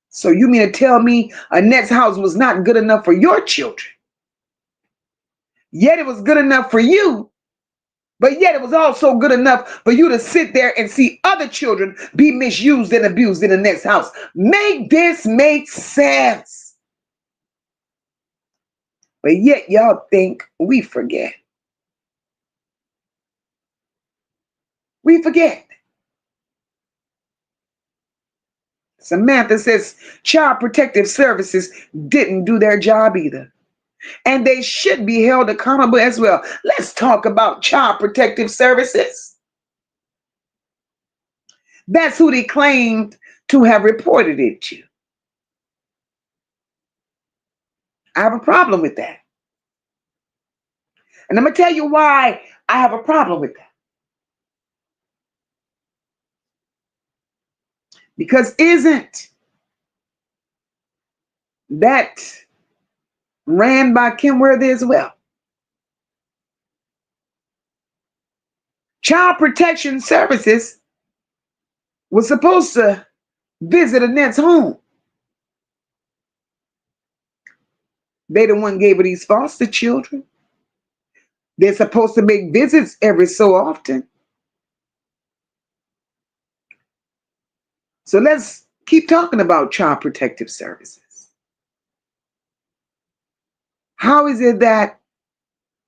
So you mean to tell me Annette's house was not good enough for your children? Yet it was good enough for you, but yet it was also good enough for you to sit there and see other children be misused and abused in Annette's house. Make this make sense. But yet y'all think we forget. We forget. Samantha says Child Protective Services didn't do their job either. And they should be held accountable as well. Let's talk about Child Protective Services. That's who they claimed to have reported it to. I have a problem with that. And I'm going to tell you why I have a problem with that. Because isn't that ran by Kim Worthy as well? Child Protection Services was supposed to visit Annette's home. They the one gave her these foster children. They're supposed to make visits every so often. So let's keep talking about Child Protective Services. How is it that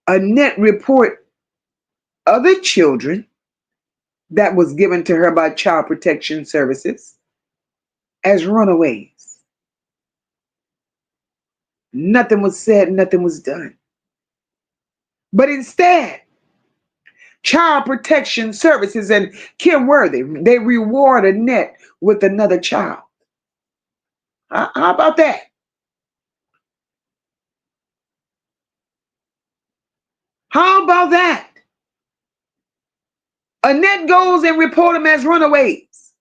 Annette report other children that was given to her by Child Protection Services as runaways. Nothing was said, nothing was done. But instead, Child Protection Services and Kim Worthy, they reward Annette with another child. How about that? How about that? Annette goes and report them as runaways.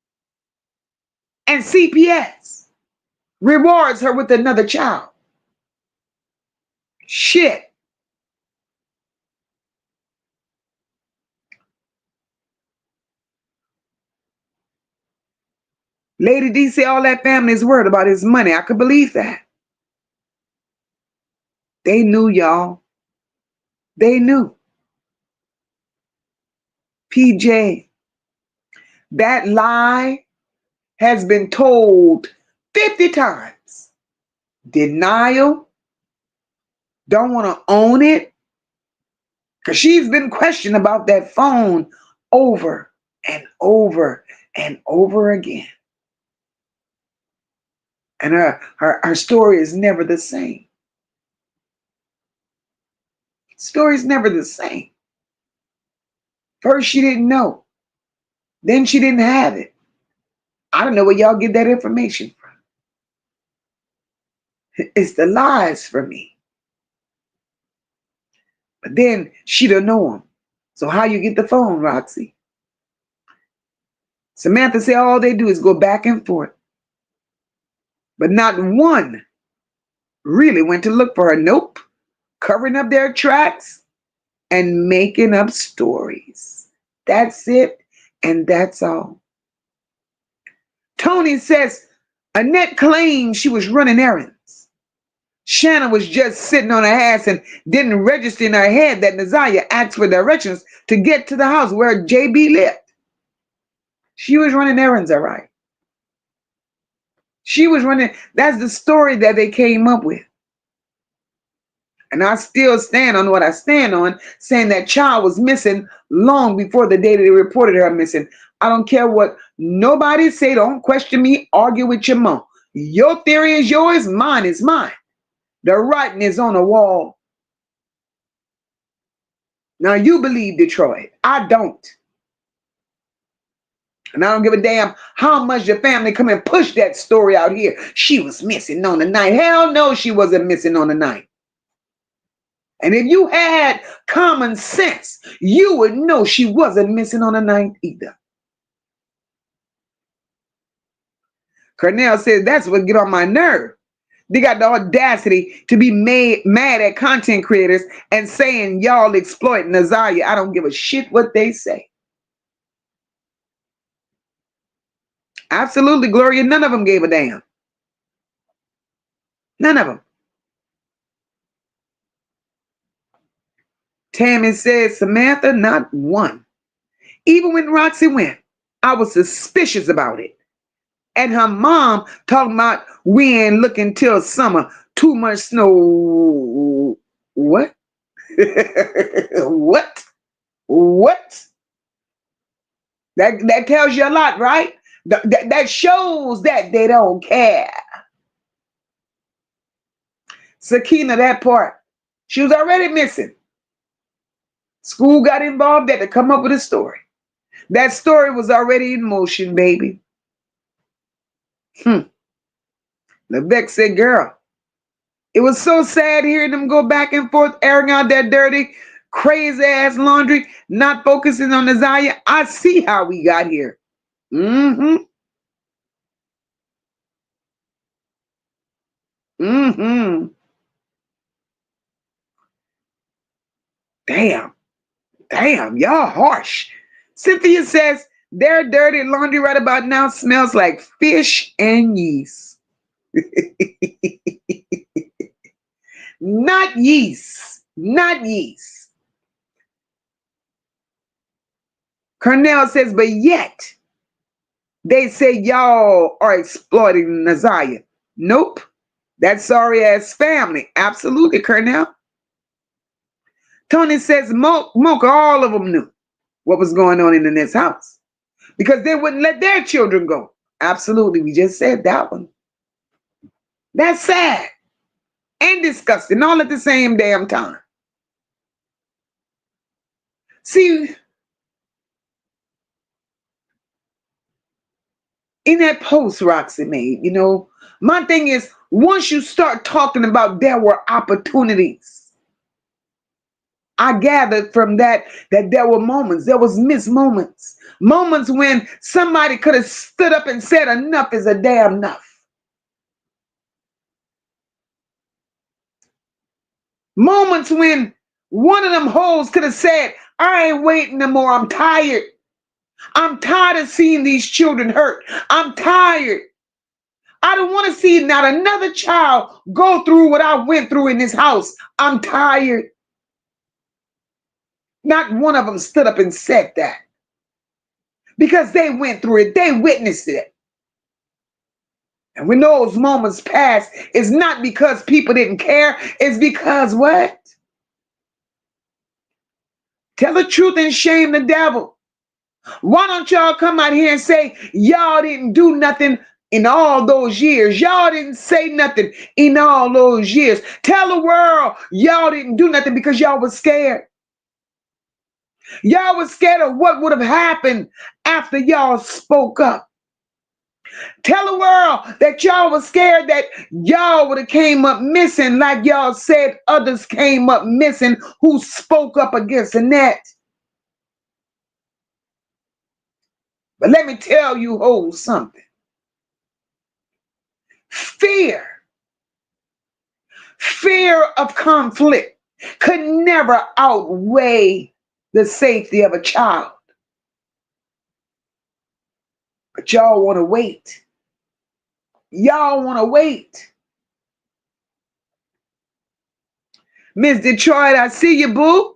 And CPS rewards her with another child. Shit. Lady D said all that family is worried about his money. I could believe that. They knew, y'all. They knew. PJ, that lie has been told 50 times. Denial. Don't want to own it. Because she's been questioned about that phone over and over and over again. And her story is never the same. Story's never the same. First, she didn't know. Then she didn't have it. I don't know where y'all get that information from. It's the lies for me. But then she don't know them. So how you get the phone, Roxy? Samantha said all they do is go back and forth. But not one really went to look for her. Nope. Covering up their tracks and making up stories. That's it, and that's all. Tony says Annette claims she was running errands. Shannon was just sitting on her ass and didn't register in her head that Nazaria asked for directions to get to the house where JB lived. She was running errands, all right. She was running. That's the story that they came up with. And I still stand on what I stand on, saying that child was missing long before the day that they reported her missing. I don't care what nobody say. Don't question me. Argue with your mom. Your theory is yours. Mine is mine. The writing is on the wall. Now you believe Detroit. I don't. And I don't give a damn how much your family come and push that story out here. She was missing on the night. Hell no, she wasn't missing on the night. And if you had common sense, you would know she wasn't missing on the night either. Cornell says that's what get on my nerve. They got the audacity to be mad at content creators and saying y'all exploit Nazaria. I don't give a shit what they say. Absolutely, Gloria. None of them gave a damn. None of them. Tammy says, Samantha, not one. Even when Roxy went, I was suspicious about it. And her mom talking about we ain't looking till summer. Too much snow. What? What? What? That tells you a lot, right? That shows that they don't care. Sakina, that part. She was already missing. School got involved, they had to come up with a story. That story was already in motion, baby. LeVec said, girl, it was so sad hearing them go back and forth, airing out that dirty, crazy ass laundry, not focusing on Nazaria. I see how we got here. Damn. Damn, y'all harsh. Cynthia says their dirty laundry right about now smells like fish and yeast. Not yeast. Not yeast. Cornell says, but yet they say y'all are exploiting Nazaria. Nope. That sorry ass family. Absolutely, Cornell. Tony says Moca, all of them knew what was going on in this house. because they wouldn't let their children go. Absolutely. We just said that one. That's sad and disgusting all at the same damn time. See, in that post Roxy made, my thing is once you start talking about there were opportunities, I gathered from that there were moments, there was missed moments. Moments when somebody could have stood up and said enough is a damn enough. Moments when one of them hoes could have said, I ain't waiting no more. I'm tired. I'm tired of seeing these children hurt. I'm tired. I don't want to see not another child go through what I went through in this house. I'm tired. Not one of them stood up and said that because they went through it. They witnessed it. And when those moments pass, it's not because people didn't care. It's because what? Tell the truth and shame the devil. Why don't y'all come out here and say y'all didn't do nothing in all those years? Y'all didn't say nothing in all those years. Tell the world y'all didn't do nothing because y'all was scared. Y'all was scared of what would have happened after y'all spoke up. Tell the world that y'all was scared that y'all would have came up missing like y'all said others came up missing who spoke up against the net. But let me tell you something. Fear of conflict could never outweigh the safety of a child. But y'all want to wait. Y'all want to wait. Miss Detroit, I see you, boo.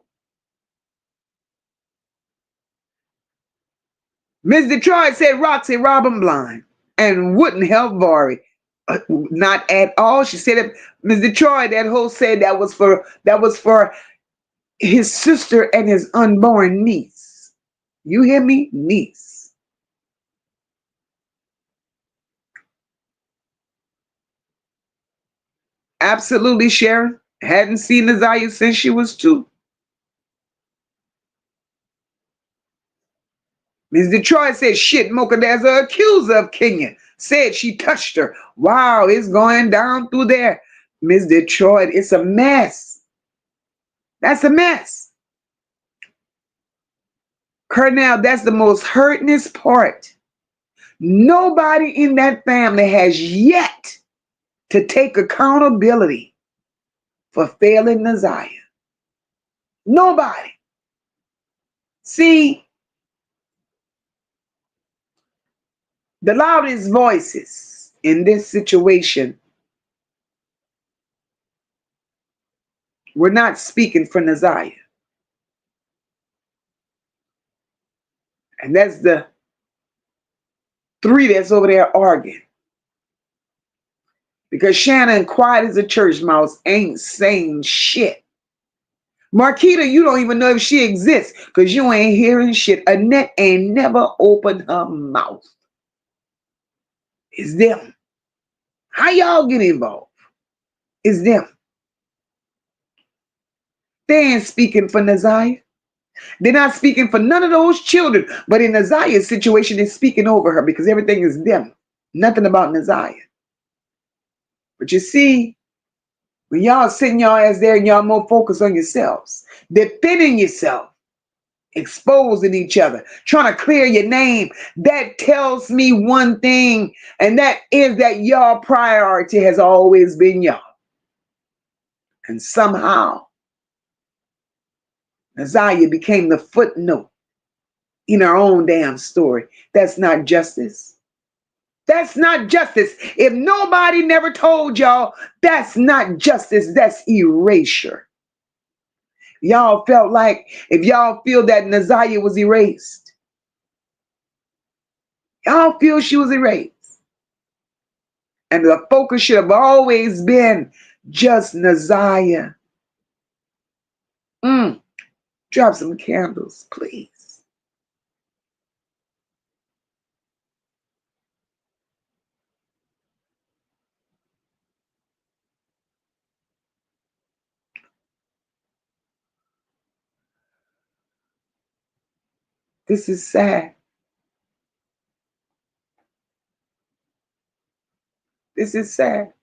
Miss Detroit said Roxy Robin blind and wouldn't help Vari. Not at all. She said that Miss Detroit, that whole said that was for his sister and his unborn niece. You hear me? Niece. Absolutely, Sharon. Hadn't seen Nazaya since she was 2. Ms. Detroit said, shit, Mocha, there's an accuser of Kenya. Said she touched her. Wow, it's going down through there. Ms. Detroit, it's a mess. That's a mess. Cornell, that's the most hurtingest part. Nobody in that family has yet to take accountability for failing Nazaya. Nobody. See, the loudest voices in this situation were not speaking for Nazaya. And that's the 3 that's over there arguing. Because Shannon, quiet as a church mouse, ain't saying shit. Marquita, you don't even know if she exists because you ain't hearing shit. Annette ain't never opened her mouth. It's them. How y'all get involved? It's them. They ain't speaking for Nazaya. They're not speaking for none of those children. But in Nazaya's situation, they're speaking over her because everything is them. Nothing about Nazaya. But you see, when y'all sitting y'all ass there and y'all more focused on yourselves, defending yourself, exposing each other, trying to clear your name, that tells me one thing, and that is that y'all priority has always been y'all. And somehow, Nazaya became the footnote in her own damn story. That's not justice. That's not justice. If nobody never told y'all, that's not justice. That's erasure. Y'all felt like if y'all feel that Nazaya was erased, y'all feel she was erased. And the focus should have always been just Nazaya. Drop some candles, please. This is sad. This is sad.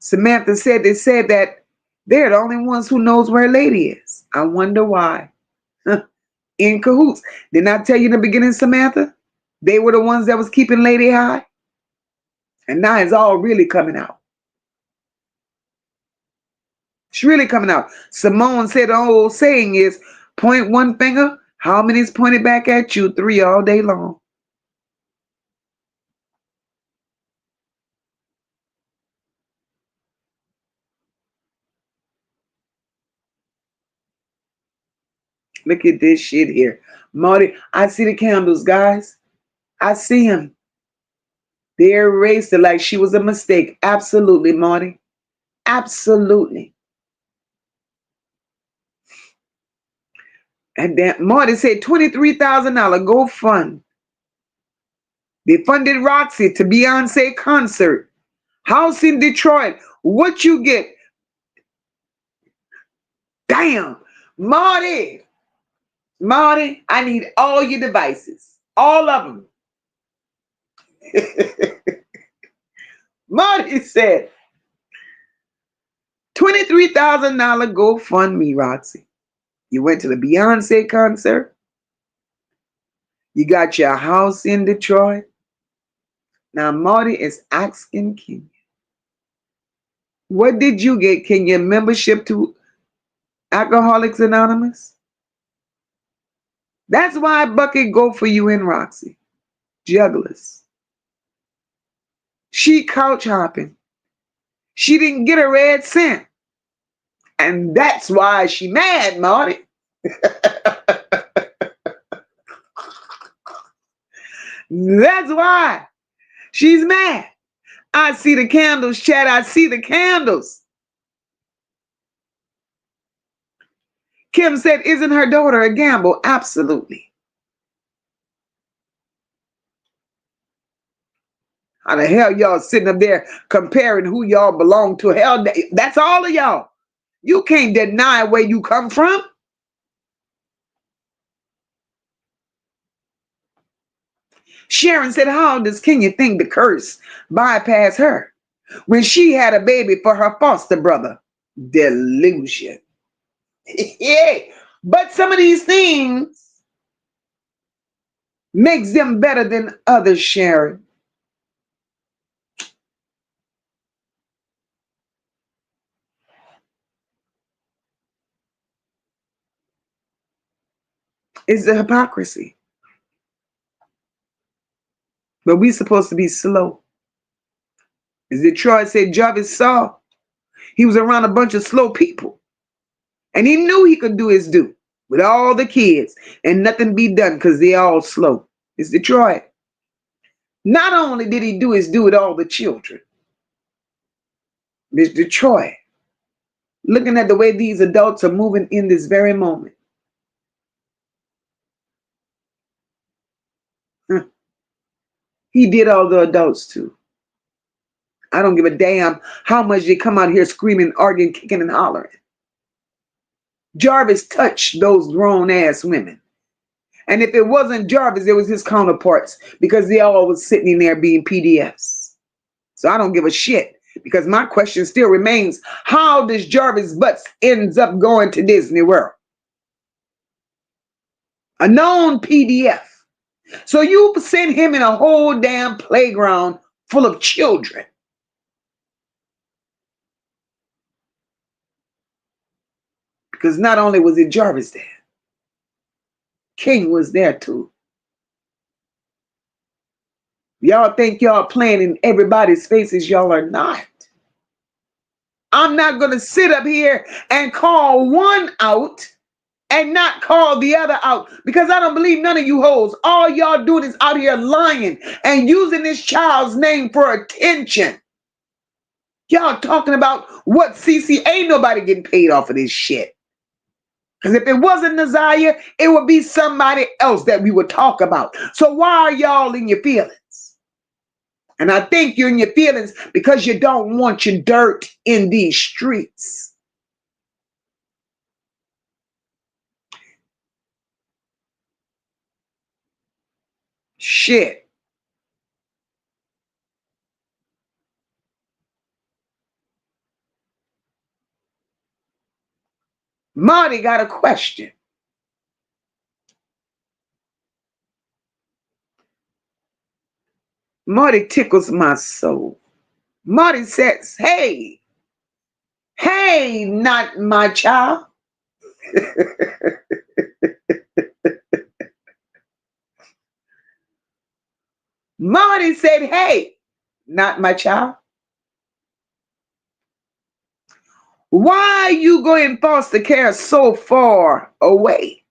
Samantha said they said that they're the only ones who knows where Lady is. I wonder why. In cahoots. Didn't I tell you in the beginning, Samantha? They were the ones that was keeping Lady high. And now it's all really coming out. It's really coming out. Simone said the old saying is, point one finger, how many's pointed back at you? 3 all day long. Look at this shit here. Marty, I see the candles, guys. I see them. They erased it like she was a mistake. Absolutely, Marty. Absolutely. And then Marty said $23,000 go fund. They funded Roxy to Beyonce concert. House in Detroit. What you get? Damn. Marty. Marty, I need all your devices. All of them. Marty said, $23,000 GoFundMe, Roxy. You went to the Beyonce concert. You got your house in Detroit. Now Marty is asking Kenya, what did you get, Kenya? Membership to Alcoholics Anonymous? That's why Bucket go for you and Roxy. Jugglers. She couch hopping. She didn't get a red cent. And that's why she mad, Marty. That's why she's mad. I see the candles, Chad. I see the candles. Kim said, isn't her daughter a gamble? Absolutely. How the hell y'all sitting up there comparing who y'all belong to? Hell, that's all of y'all. You can't deny where you come from. Sharon said, how does Kenya think the curse bypassed her when she had a baby for her foster brother? Delusion. Yeah. But some of these things makes them better than others, Sharon. It's the hypocrisy. But we supposed to be slow. As Detroit said, Jarvis saw he was around a bunch of slow people. And he knew he could do his due with all the kids and nothing be done because they all slow. It's Detroit. Not only did he do his due with all the children, it's Detroit. Looking at the way these adults are moving in this very moment. He did all the adults too. I don't give a damn how much they come out here screaming, arguing, kicking, and hollering. Jarvis touched those grown-ass women. And if it wasn't Jarvis, it was his counterparts because they all was sitting in there being PDFs. So I don't give a shit because my question still remains, how does Jarvis Butts ends up going to Disney World? A known PDF. So you send him in a whole damn playground full of children. Because not only was it Jarvis there, King was there too. Y'all think y'all playing in everybody's faces, y'all are not. I'm not going to sit up here and call one out and not call the other out because I don't believe none of you hoes. All y'all doing is out here lying and using this child's name for attention. Y'all talking about what CC, ain't nobody getting paid off of this shit. Because if it wasn't Naziah, it would be somebody else that we would talk about. So why are y'all in your feelings? And I think you're in your feelings because you don't want your dirt in these streets. Shit. Marty got a question. Marty tickles my soul. Marty says, hey, not my child. Marty said, hey, not my child. Why you going foster care so far away?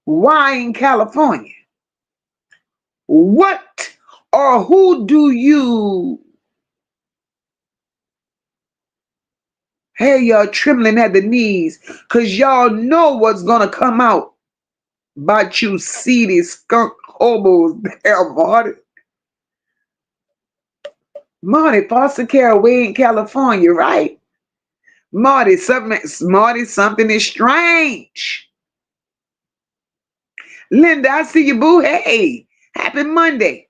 Why in California? What or who do you? Hey, y'all trembling at the knees because y'all know what's going to come out about you seedy skunk hobos there, Marty. Marty, foster care away in California, right? Marty, something is strange. Linda, I see you, boo. Hey, happy Monday.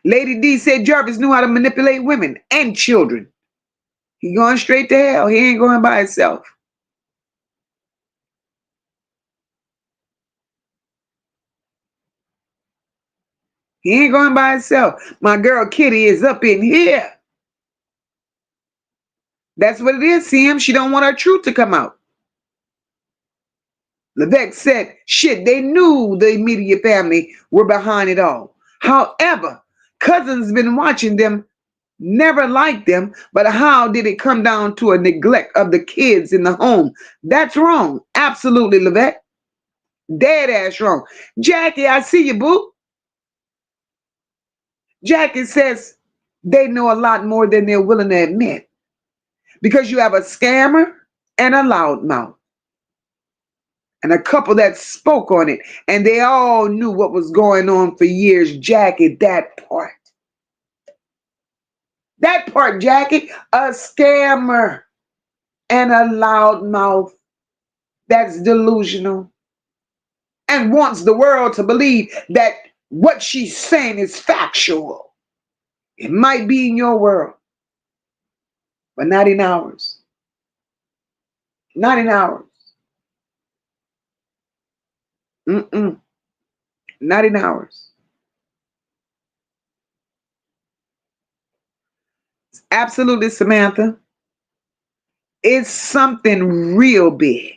Lady D said Jarvis knew how to manipulate women and children. He going straight to hell. He ain't going by himself. He ain't going by himself. My girl Kitty is up in here. That's what it is, Sam. She don't want her truth to come out. Levesque said, shit, they knew the immediate family were behind it all. However, cousins been watching them, never liked them, but how did it come down to a neglect of the kids in the home? That's wrong. Absolutely, Levesque. Dead ass wrong. Jackie, I see you, boo. Jackie says they know a lot more than they're willing to admit because you have a scammer and a loudmouth and a couple that spoke on it, and they all knew what was going on for years. Jackie, that part, Jackie, a scammer and a loudmouth that's delusional and wants the world to believe that what she's saying is factual. It might be in your world, but not in ours. Not in ours. Mm-mm. Not in ours. Absolutely, Samantha. It's something real big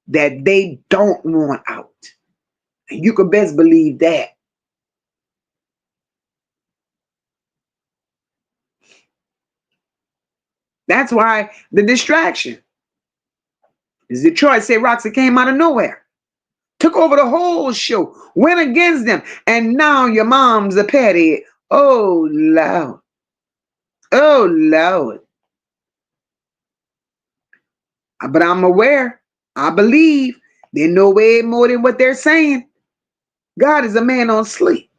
that they don't want out. And you can best believe that. That's why the distraction. As Detroit said, Roxy came out of nowhere. Took over the whole show. Went against them. And now your mom's a petty. Oh, Lord. Oh, Lord. But I'm aware. I believe they know way more than what they're saying. God is a man on sleep.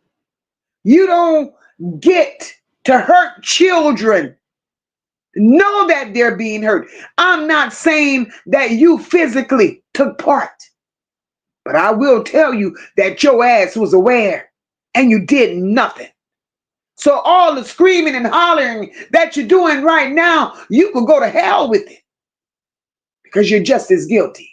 You don't get to hurt children. Know that they're being hurt. I'm not saying that you physically took part, but I will tell you that your ass was aware and you did nothing. So all the screaming and hollering that you're doing right now, you could go to hell with it because you're just as guilty.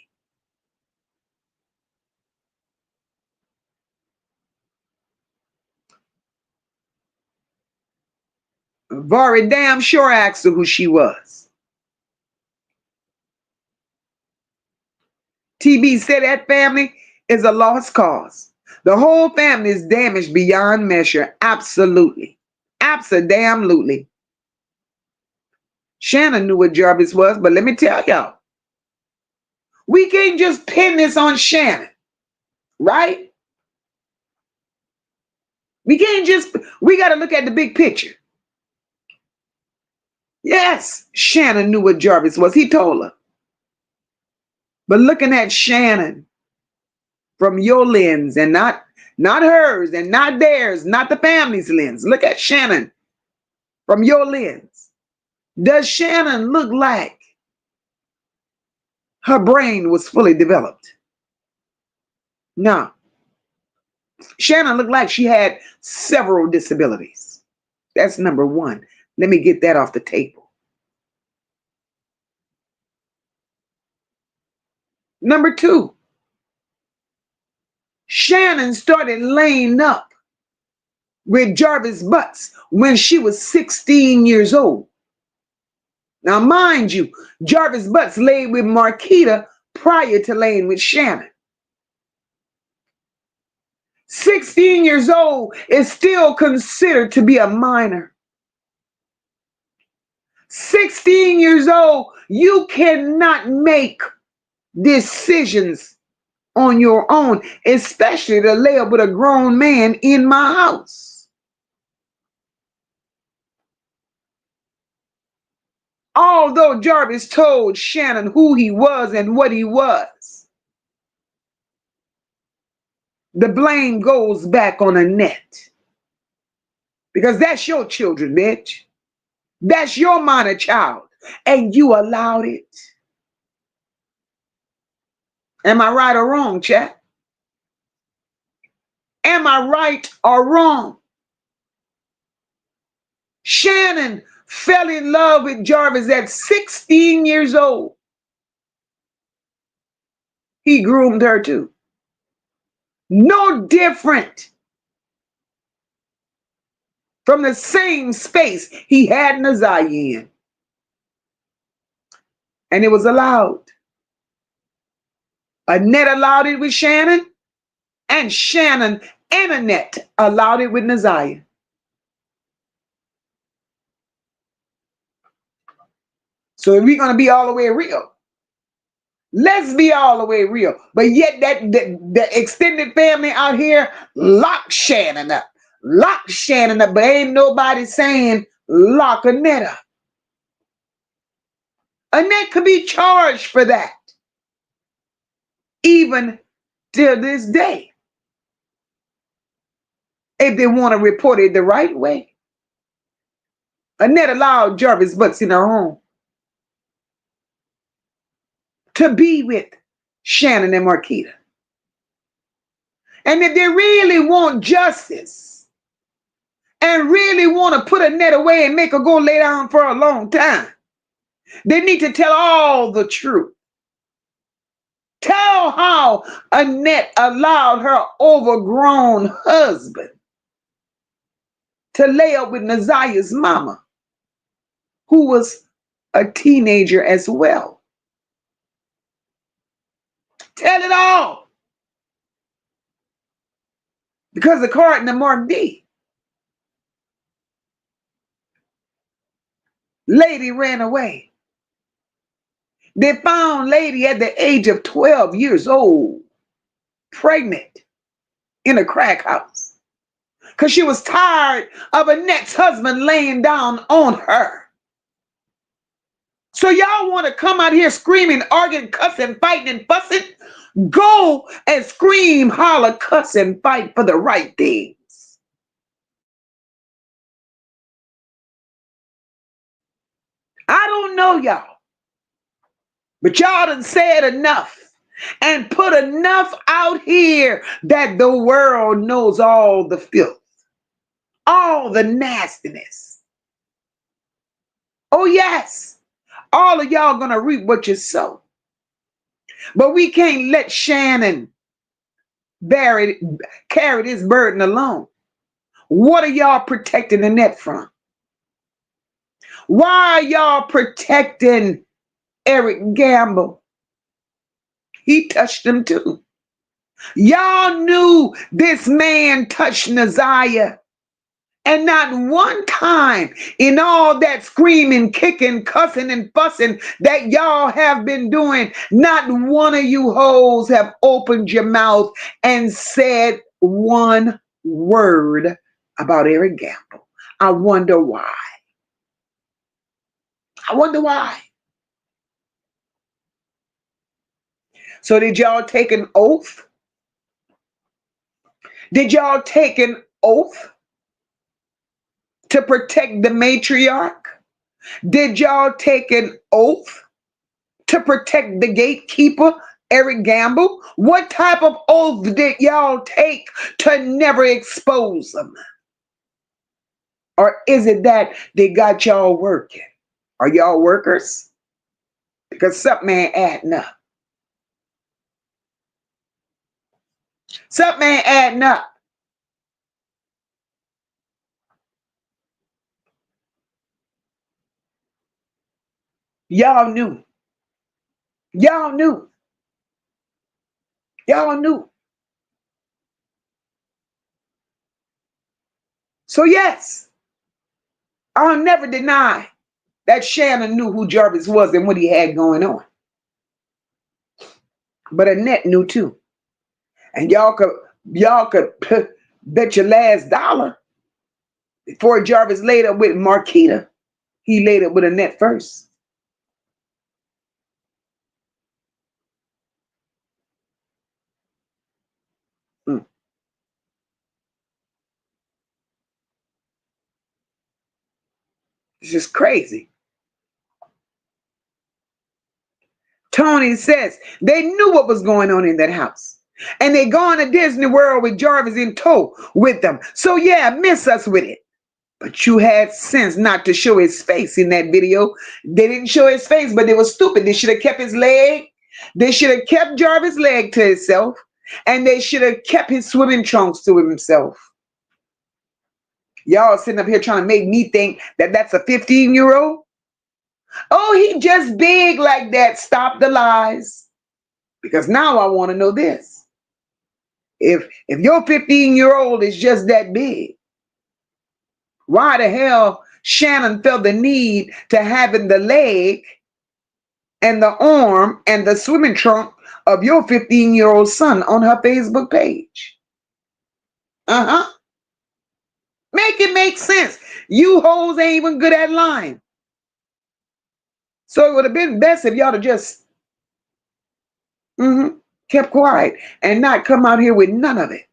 Vari damn sure asked her who she was. TB said that family is a lost cause. The whole family is damaged beyond measure. Absolutely. Abso-damn-lutely. Shannon knew what Jarvis was, but let me tell y'all, we can't just pin this on Shannon, right? We got to look at the big picture. Yes, Shannon knew what Jarvis was. He told her. But looking at Shannon from your lens and not hers and not theirs, not the family's lens. Look at Shannon from your lens. Does Shannon look like her brain was fully developed? No. Shannon looked like she had several disabilities. That's number one. Let me get that off the table. Number two, Shannon started laying up with Jarvis Butts when she was 16 years old. Now, mind you, Jarvis Butts laid with Marquita prior to laying with Shannon. 16 years old is still considered to be a minor. 16 years old, you cannot make decisions on your own, especially to lay up with a grown man in my house. Although Jarvis told Shannon who he was and what he was, the blame goes back on Annette. Because that's your children, bitch. That's your minor child. And you allowed it. Am I right or wrong, chat? Am I right or wrong? Shannon fell in love with Jarvis at 16 years old. He groomed her too. No different from the same space he had Naziah in. And it was allowed. Annette allowed it with Shannon, and Shannon and Annette allowed it with Naziah. So if we're going to be all the way real, let's be all the way real. But yet the extended family out here lock Shannon up. Lock Shannon up, but ain't nobody saying lock Annette up. Annette could be charged for that. Even till this day. If they want to report it the right way. Annette allowed Jarvis Butts in her home to be with Shannon and Marquita. And if they really want justice and really want to put Annette away and make her go lay down for a long time, they need to tell all the truth. Tell how Annette allowed her overgrown husband to lay up with Naziah's mama, who was a teenager as well. Tell it all. Because according to Mark D, Lady ran away. They found Lady at the age of 12 years old, pregnant, in a crack house. Because she was tired of Annette's husband laying down on her. So y'all want to come out here screaming, arguing, cussing, fighting, and fussing? Go and scream, holler, cuss, and fight for the right things. I don't know y'all, but y'all done said enough and put enough out here that the world knows all the filth, all the nastiness. Oh yes, all of y'all gonna reap what you sow. But we can't let Shannon carry this burden alone. What are y'all protecting Annette from? Why are y'all protecting Eric Gamble? He touched them too. Y'all knew this man touched Naziah. And not one time in all that screaming, kicking, cussing, and fussing that y'all have been doing, not one of you hoes have opened your mouth and said one word about Eric Gamble. I wonder why. I wonder why. So did y'all take an oath? Did y'all take an oath to protect the matriarch? Did y'all take an oath to protect the gatekeeper, Eric Gamble, what type of oath did y'all take to never expose them? Or is it that they got y'all working? Are y'all workers? Because something ain't adding up. Something ain't adding up. Y'all knew. Y'all knew. Y'all knew. So yes, I'll never deny that Shannon knew who Jarvis was and what he had going on. But Annette knew too. And y'all could bet your last dollar before Jarvis laid up with Marquita, he laid up with Annette first. Mm, it's just crazy. Tony says they knew what was going on in that house. And they gone to Disney World with Jarvis in tow with them. So yeah, miss us with it. But you had sense not to show his face in that video. They didn't show his face, but they were stupid. They should have kept his leg. They should have kept Jarvis' leg to himself. And they should have kept his swimming trunks to himself. Y'all sitting up here trying to make me think that that's a 15-year-old. Oh, he just big like that. Stop the lies. Because now I want to know this. If your 15-year-old is just that big, why the hell Shannon felt the need to having the leg and the arm and the swimming trunk of your 15-year-old son on her Facebook page? Uh-huh. Make it make sense. You hoes ain't even good at lying. So it would have been best if y'all had just kept quiet and not come out here with none of it.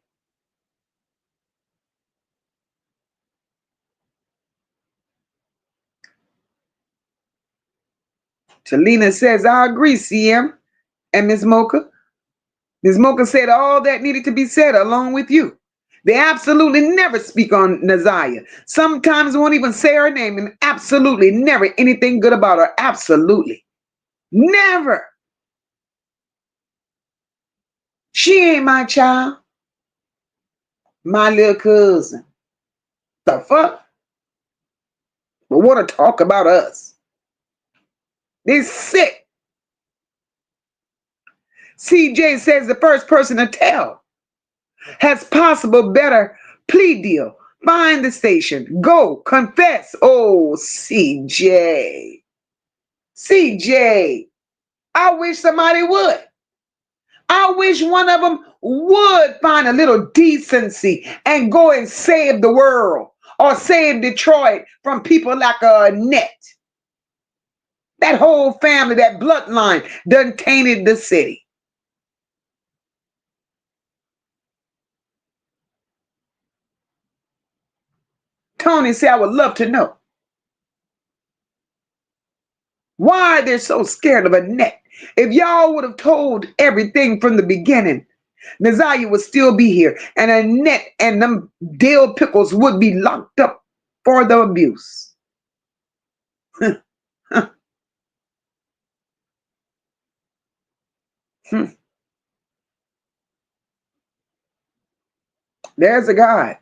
Talina says, I agree, CM and Ms. Mocha. Ms. Mocha said all that needed to be said along with you. They absolutely never speak on Naziah. Sometimes won't even say her name, and absolutely never anything good about her. Absolutely. Never. She ain't my child. My little cousin. The fuck? But want to talk about us. They sick. CJ says the first person to tell has possible better plea deal. Find the station. Go. Confess. Oh, CJ. CJ. I wish somebody would. I wish one of them would find a little decency and go and save the world or save Detroit from people like Annette. That whole family, that bloodline done tainted the city. Tony said, I would love to know why they're so scared of Annette. If y'all would have told everything from the beginning, Naziah would still be here, and Annette and them Dale Pickles would be locked up for the abuse. There's a God.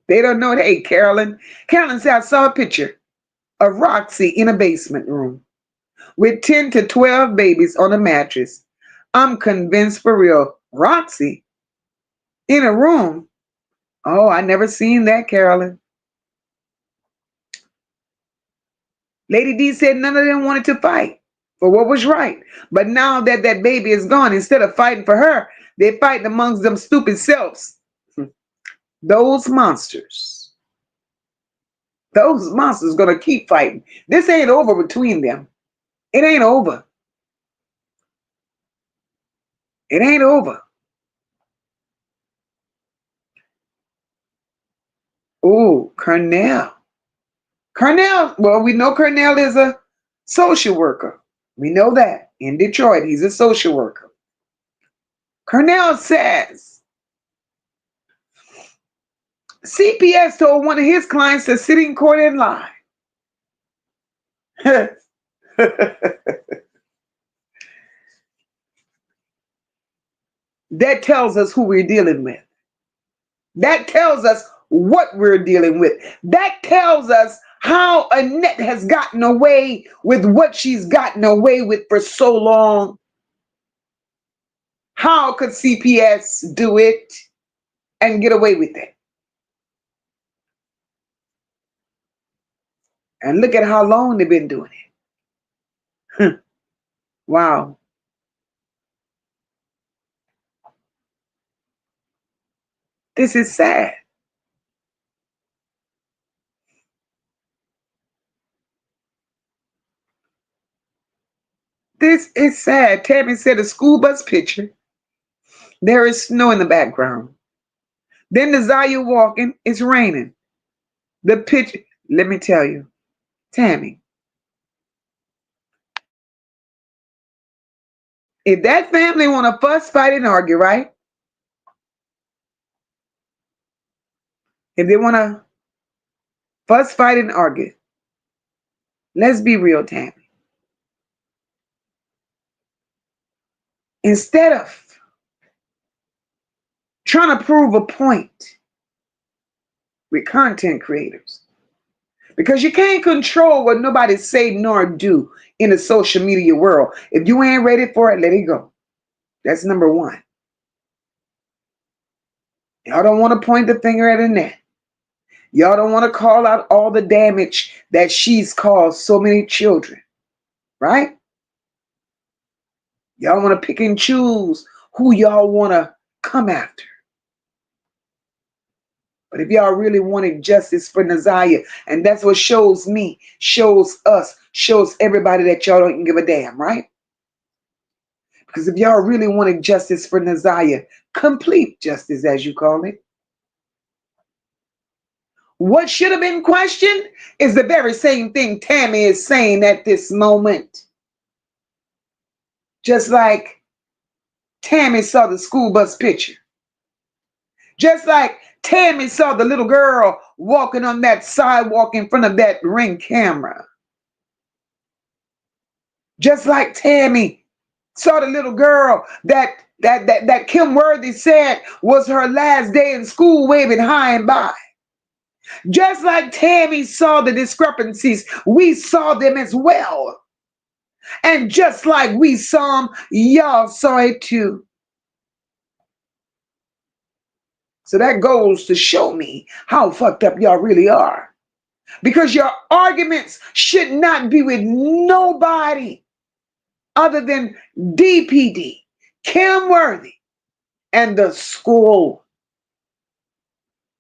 They don't know it. Hey, Carolyn. Carolyn said, I saw a picture of Roxy in a basement room with 10 to 12 babies on a mattress. I'm convinced for real. Roxy in a room. Oh, I never seen that, Carolyn. Lady D said none of them wanted to fight for what was right. But now that that baby is gone, instead of fighting for her, they're fighting amongst them stupid selves. Those monsters. Those monsters going to keep fighting. This ain't over between them. It ain't over. It ain't over. Oh, Cornell. Cornell, well, we know Cornell is a social worker. We know that. in Detroit. He's a social worker. Cornell says CPS told one of his clients to sit in court and lie. That tells us who we're dealing with. That tells us what we're dealing with. That tells us how Annette has gotten away with what she's gotten away with for so long. How could CPS do it and get away with it? And look at how long they've been doing it. Wow. This is sad. This is sad. Tammy said a school bus picture. There is snow in the background. Then the Zaya walking. It's raining. The picture. Let me tell you, Tammy, if that family want to fuss, fight, and argue, right? If they want to fuss, fight, and argue, let's be real, Tammy. Instead of trying to prove a point with content creators, because you can't control what nobody say nor do in the social media world. If you ain't ready for it, let it go. That's number one. Y'all don't want to point the finger at Annette. Y'all don't want to call out all the damage that she's caused so many children, right? Y'all want to pick and choose who y'all want to come after. But if y'all really wanted justice for Naziah, and that's what shows me, shows us, shows everybody that y'all don't give a damn, right? Because if y'all really wanted justice for Naziah, complete justice as you call it, what should have been questioned is the very same thing Tammy is saying at this moment. Just like Tammy saw the school bus picture. Just like Tammy saw the little girl walking on that sidewalk in front of that Ring camera. Just like Tammy saw the little girl that Kim Worthy said was her last day in school waving high and by. Just like Tammy saw the discrepancies, we saw them as well. And just like we saw them, y'all saw it too. So that goes to show me how fucked up y'all really are. Because your arguments should not be with nobody other than DPD, Kim Worthy, and the school.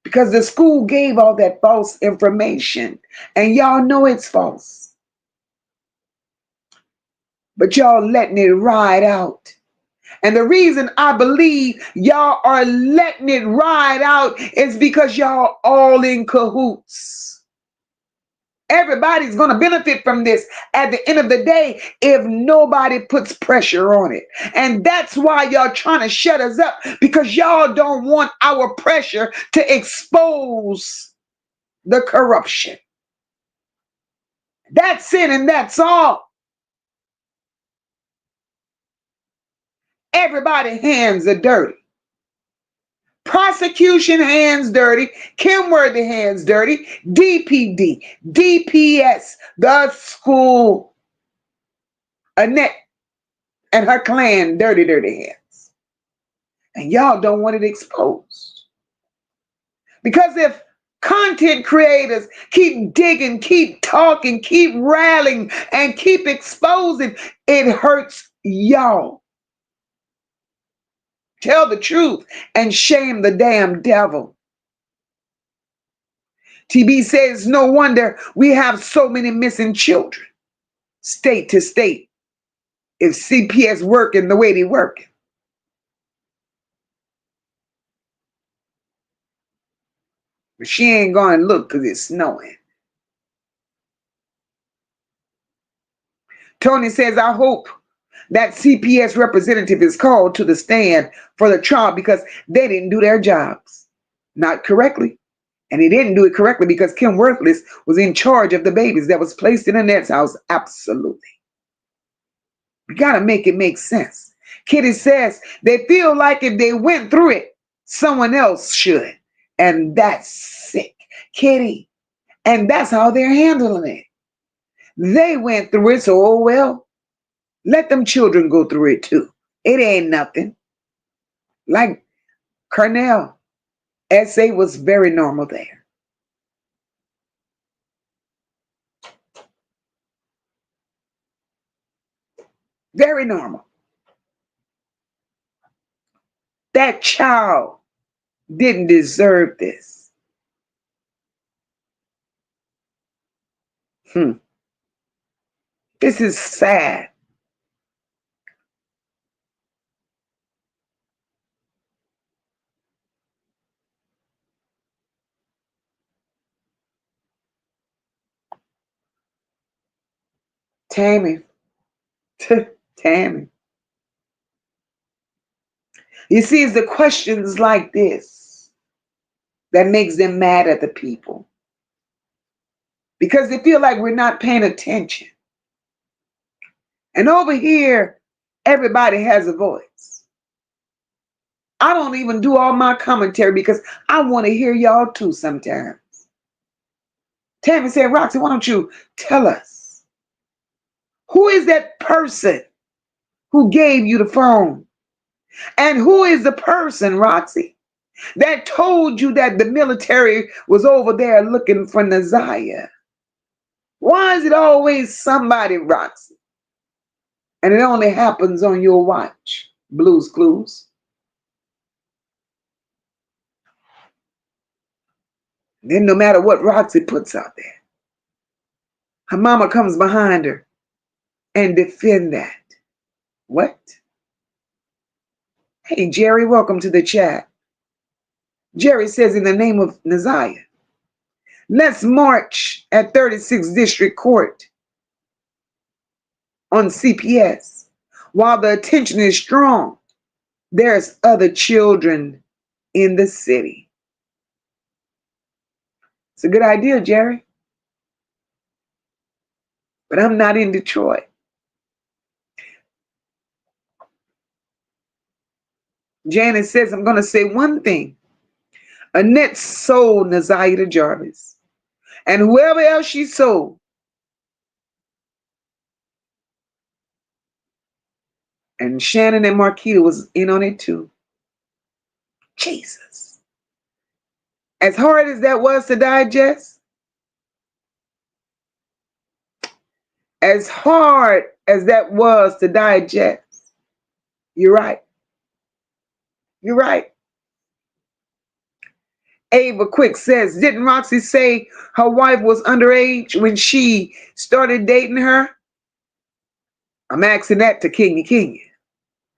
Because the school gave all that false information. And y'all know it's false. But y'all letting it ride out. And the reason I believe y'all are letting it ride out is because y'all all in cahoots. Everybody's going to benefit from this at the end of the day if nobody puts pressure on it. And that's why y'all trying to shut us up, because y'all don't want our pressure to expose the corruption. That's it, and that's all. Everybody's hands are dirty. Prosecution hands dirty, Kim Worthy hands dirty, DPD, DPS, the school, Annette and her clan, dirty, dirty hands. And y'all don't want it exposed. Because if content creators keep digging, keep talking, keep rallying, and keep exposing, it hurts y'all. Tell the truth and shame the damn devil. TB says, no wonder we have so many missing children, state to state, if CPS working the way they working. But she ain't going to look because it's snowing. Tony says, I hope That CPS representative is called to the stand for the trial because they didn't do their jobs, not correctly. And he didn't do it correctly because Kim Worthless was in charge of the babies that was placed in Annette's house. Absolutely. You got to make it make sense. Kitty says they feel like if they went through it, someone else should. And that's sick. Kitty. And that's how they're handling it. They went through it, so oh well. Let them children go through it too. It ain't nothing. Like Cornell, SA was very normal there. Very normal. That child didn't deserve this. This is sad. Tammy. Tammy. You see, it's the questions like this that makes them mad at the people. Because they feel like we're not paying attention. And over here, everybody has a voice. I don't even do all my commentary because I want to hear y'all too sometimes. Tammy said, Roxy, why don't you tell us? Who is that person who gave you the phone? And who is the person, Roxy, that told you that the military was over there looking for Naziah? Why is it always somebody, Roxy? And it only happens on your watch. Blues Clues. Then no matter what Roxy puts out there, her mama comes behind her and defend that. What? Hey, Jerry, welcome to the chat. Jerry says, in the name of Naziah, let's march at 36th District Court on CPS. While the attention is strong, there's other children in the city. It's a good idea, Jerry. But I'm not in Detroit. Janice says, I'm going to say one thing. Annette sold Naziah to Jarvis. And whoever else she sold. And Shannon and Marquita was in on it too. Jesus. As hard as that was to digest, as hard as that was to digest, you're right. You're right. Ava Quick says, didn't Roxy say her wife was underage when she started dating her? I'm asking that to Kenya.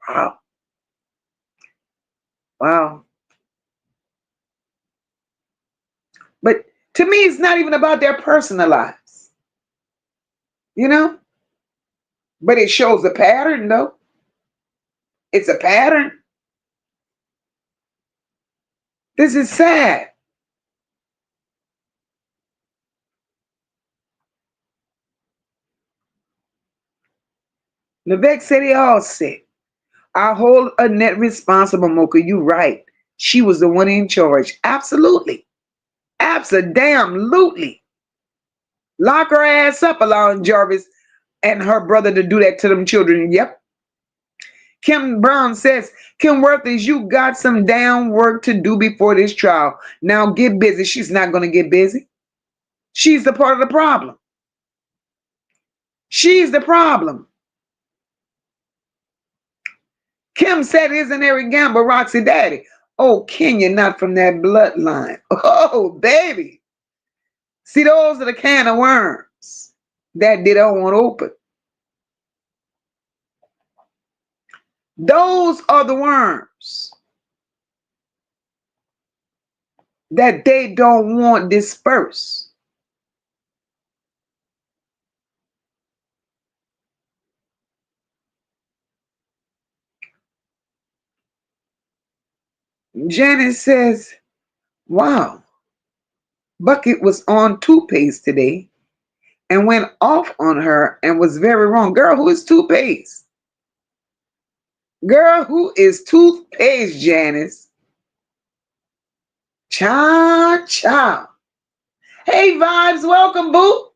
Wow. Wow. But to me, it's not even about their personal lives. You know? But it shows a pattern, though. It's a pattern. This is sad. Levesque said they all sick. I hold Annette responsible, Mocha. You right. She was the one in charge. Absolutely. Abso-damn-lutely. Lock her ass up, allowing Jarvis and her brother to do that to them children. Yep. Kim Brown says, Kim Worthless, you got some damn work to do before this trial. Now get busy. She's not going to get busy. She's the part of the problem. She's the problem. Kim said, isn't Eric Gamble Roxy daddy? Oh, Kenya, not from that bloodline. Oh, baby. See, those are the can of worms that they don't want open. Those are the worms that they don't want dispersed. Janice says, wow, Bucket was on toothpaste today and went off on her and was very wrong. Girl, who is toothpaste? Girl, who is toothpaste, Janice? Cha cha. Hey, Vibes, welcome, boo.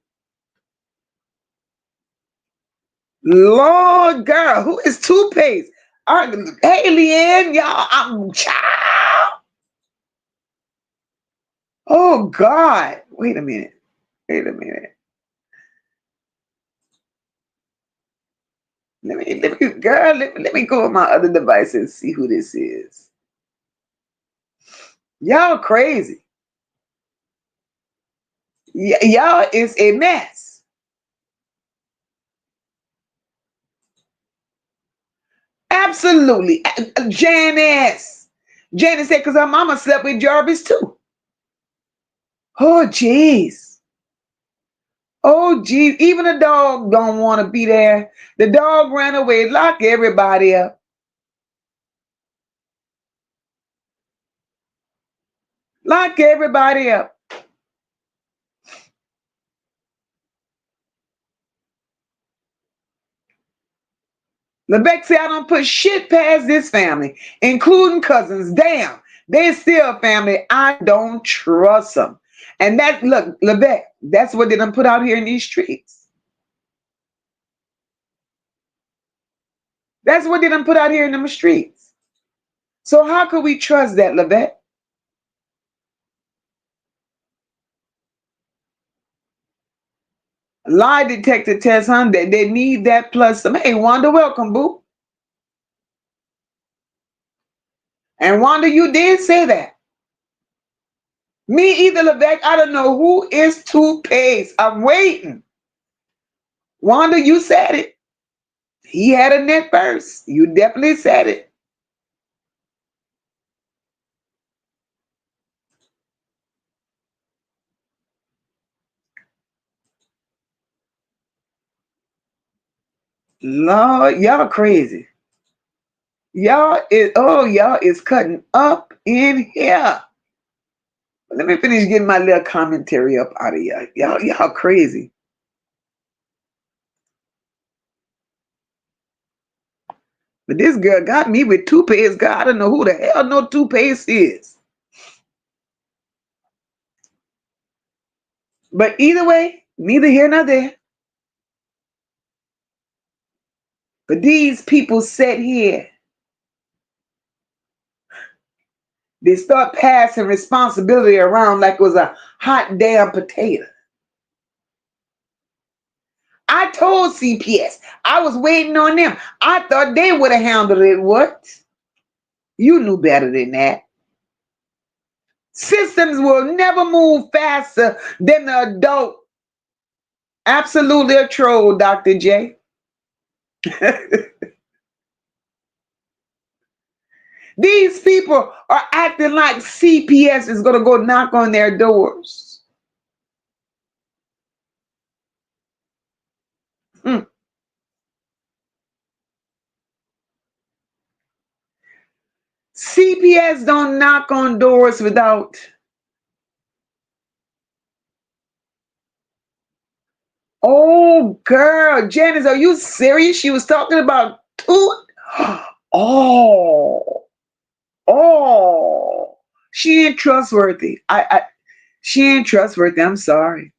Lord, girl, who is toothpaste? Hey, Leanne, y'all, I'm child. Oh, God. Wait a minute. Wait a minute. Let me go on my other device and see who this is. Y'all crazy. Y'all is a mess. Absolutely. Janice. Janice said, because her mama slept with Jarvis too. Oh, jeez. Oh, geez. Even the dog don't want to be there. The dog ran away. Lock everybody up. Lock everybody up. LeBeck said, I don't put shit past this family, including cousins. Damn, they're still family. I don't trust them. And that, look, LeBeck, that's what they done put out here in these streets. That's what they done put out here in them streets. So how could we trust that, LeBeck? Lie detector test, huh? They need that plus some. Hey, Wanda, welcome, boo. And Wanda, you did say that. Me either, LeBeck. I don't know who is toothpaste. I'm waiting. Wanda, you said it. He had a net first. You definitely said it. Lord, y'all crazy. Y'all is cutting up in here. Let me finish getting my little commentary up out of y'all. Y'all crazy. But this girl got me with toothpaste. God, I don't know who the hell no toothpaste is. But either way, neither here nor there. But these people sit here. They start passing responsibility around like it was a hot damn potato. I told CPS. I was waiting on them. I thought they would have handled it. What? You knew better than that. Systems will never move faster than the adult. Absolutely a troll, Dr. J. These people are acting like CPS is going to go knock on their doors. CPS don't knock on doors without. Oh, girl. Janice, are you serious? She was talking about two. Oh. She ain't trustworthy. She ain't trustworthy. I'm sorry.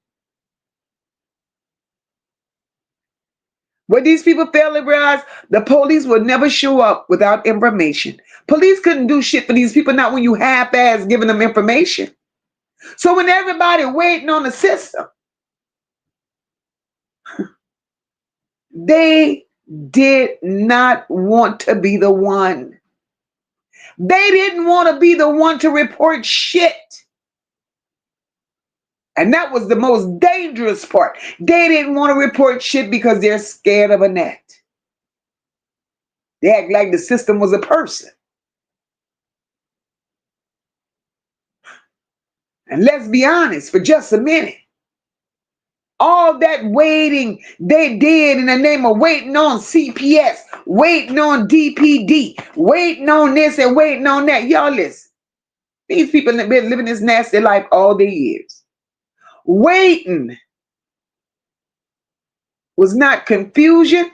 What these people fail to realize, the police will never show up without information. Police couldn't do shit for these people, not when you half-ass giving them information. So when everybody waiting on the system, they did not want to be the one. They didn't want to be the one to report shit. And that was the most dangerous part. They didn't want to report shit because they're scared of a net. They act like the system was a person. And let's be honest for just a minute. All that waiting they did in the name of waiting on CPS, waiting on DPD, waiting on this and waiting on that. Y'all listen. These people have been living this nasty life all their years. Waiting was not confusion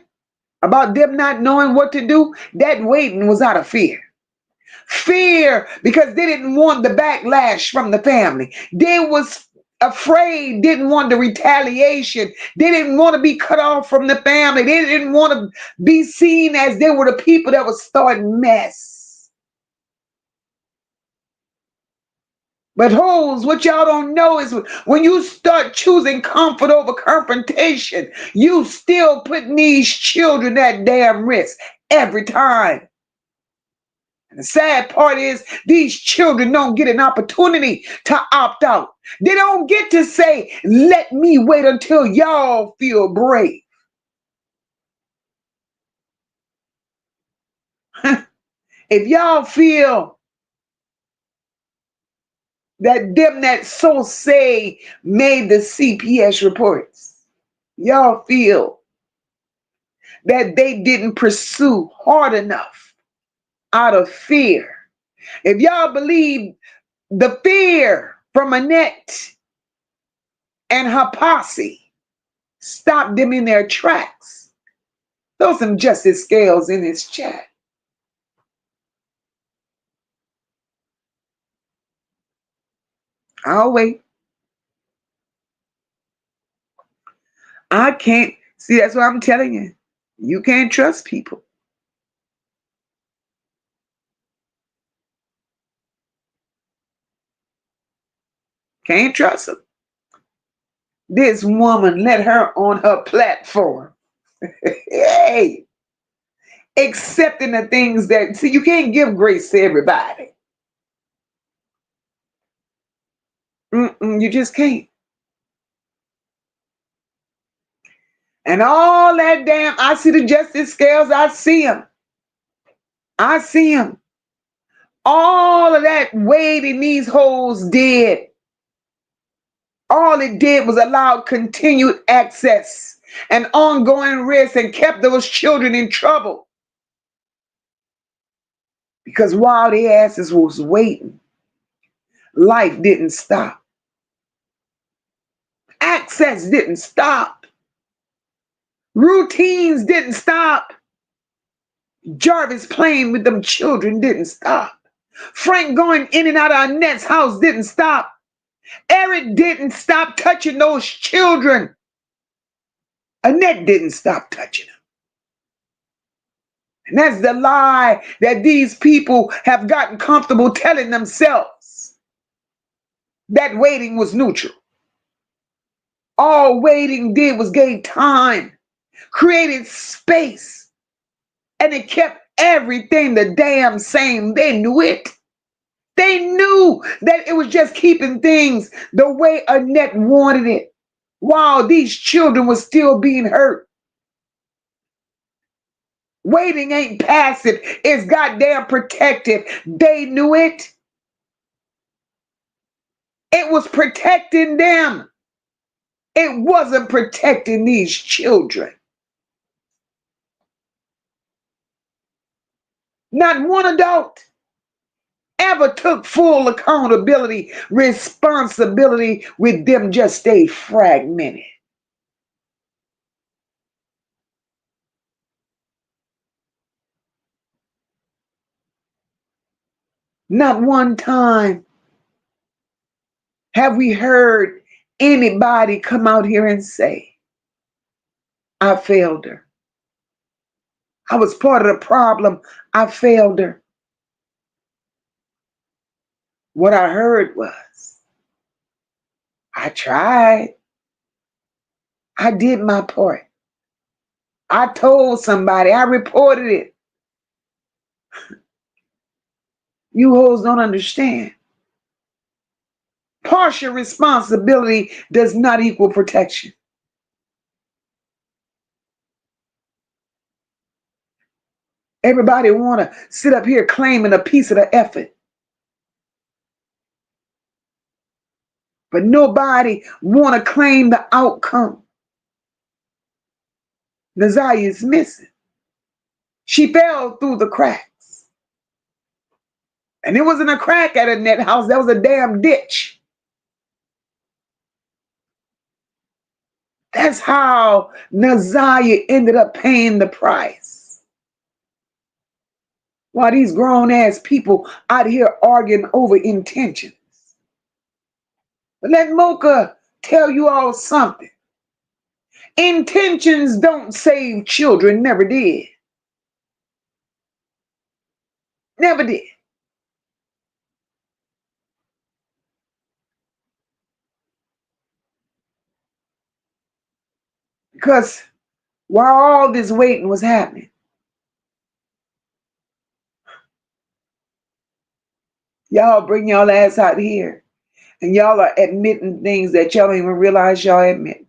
about them not knowing what to do. That waiting was out of fear. Fear because they didn't want the backlash from the family. They was afraid, didn't want the retaliation. They didn't want to be cut off from the family. They didn't want to be seen as they were the people that was starting mess. But hoes, what y'all don't know is when you start choosing comfort over confrontation, you still putting these children at damn risk every time. And the sad part is these children don't get an opportunity to opt out. They don't get to say, let me wait until y'all feel brave. If y'all feel that them that so say made the CPS reports, y'all feel that they didn't pursue hard enough out of fear. If y'all believe the fear from Annette and her posse stopped them in their tracks, throw some justice scales in this chat. I'll wait. I can't. See, that's what I'm telling you. You can't trust people. Can't trust them. This woman let her on her platform. Hey, accepting the things that, see, you can't give grace to everybody. You just can't. And all that damn, I see the justice scales, I see them. I see them. All of that waiting these hoes did. All it did was allow continued access and ongoing risk and kept those children in trouble. Because while their asses was waiting, life didn't stop. Access didn't stop. Routines didn't stop. Jarvis playing with them children didn't stop. Frank going in and out of Annette's house didn't stop. Eric didn't stop touching those children. Annette didn't stop touching them. And that's the lie that these people have gotten comfortable telling themselves. That waiting was neutral. All waiting did was gave time, created space, and it kept everything the damn same. They knew it. They knew that it was just keeping things the way Annette wanted it, while these children were still being hurt. Waiting ain't passive, it's goddamn protective. They knew it. It was protecting them. It wasn't protecting these children. Not one adult ever took full accountability, responsibility with them just stayed fragmented. Not one time have we heard anybody come out here and say, I failed her. I was part of the problem. I failed her. What I heard was, I tried. I did my part. I told somebody. I reported it. You hoes don't understand. Partial responsibility does not equal protection. Everybody want to sit up here claiming a piece of the effort. But nobody want to claim the outcome. Nazaria is missing. She fell through the cracks. And it wasn't a crack at in that house. That was a damn ditch. That's how Naziah ended up paying the price. While these grown ass people out here arguing over intentions. But let Mocha tell you all something. Intentions don't save children. Never did. Never did. Because while all this waiting was happening, y'all bring y'all ass out here and y'all are admitting things that y'all don't even realize y'all admitting.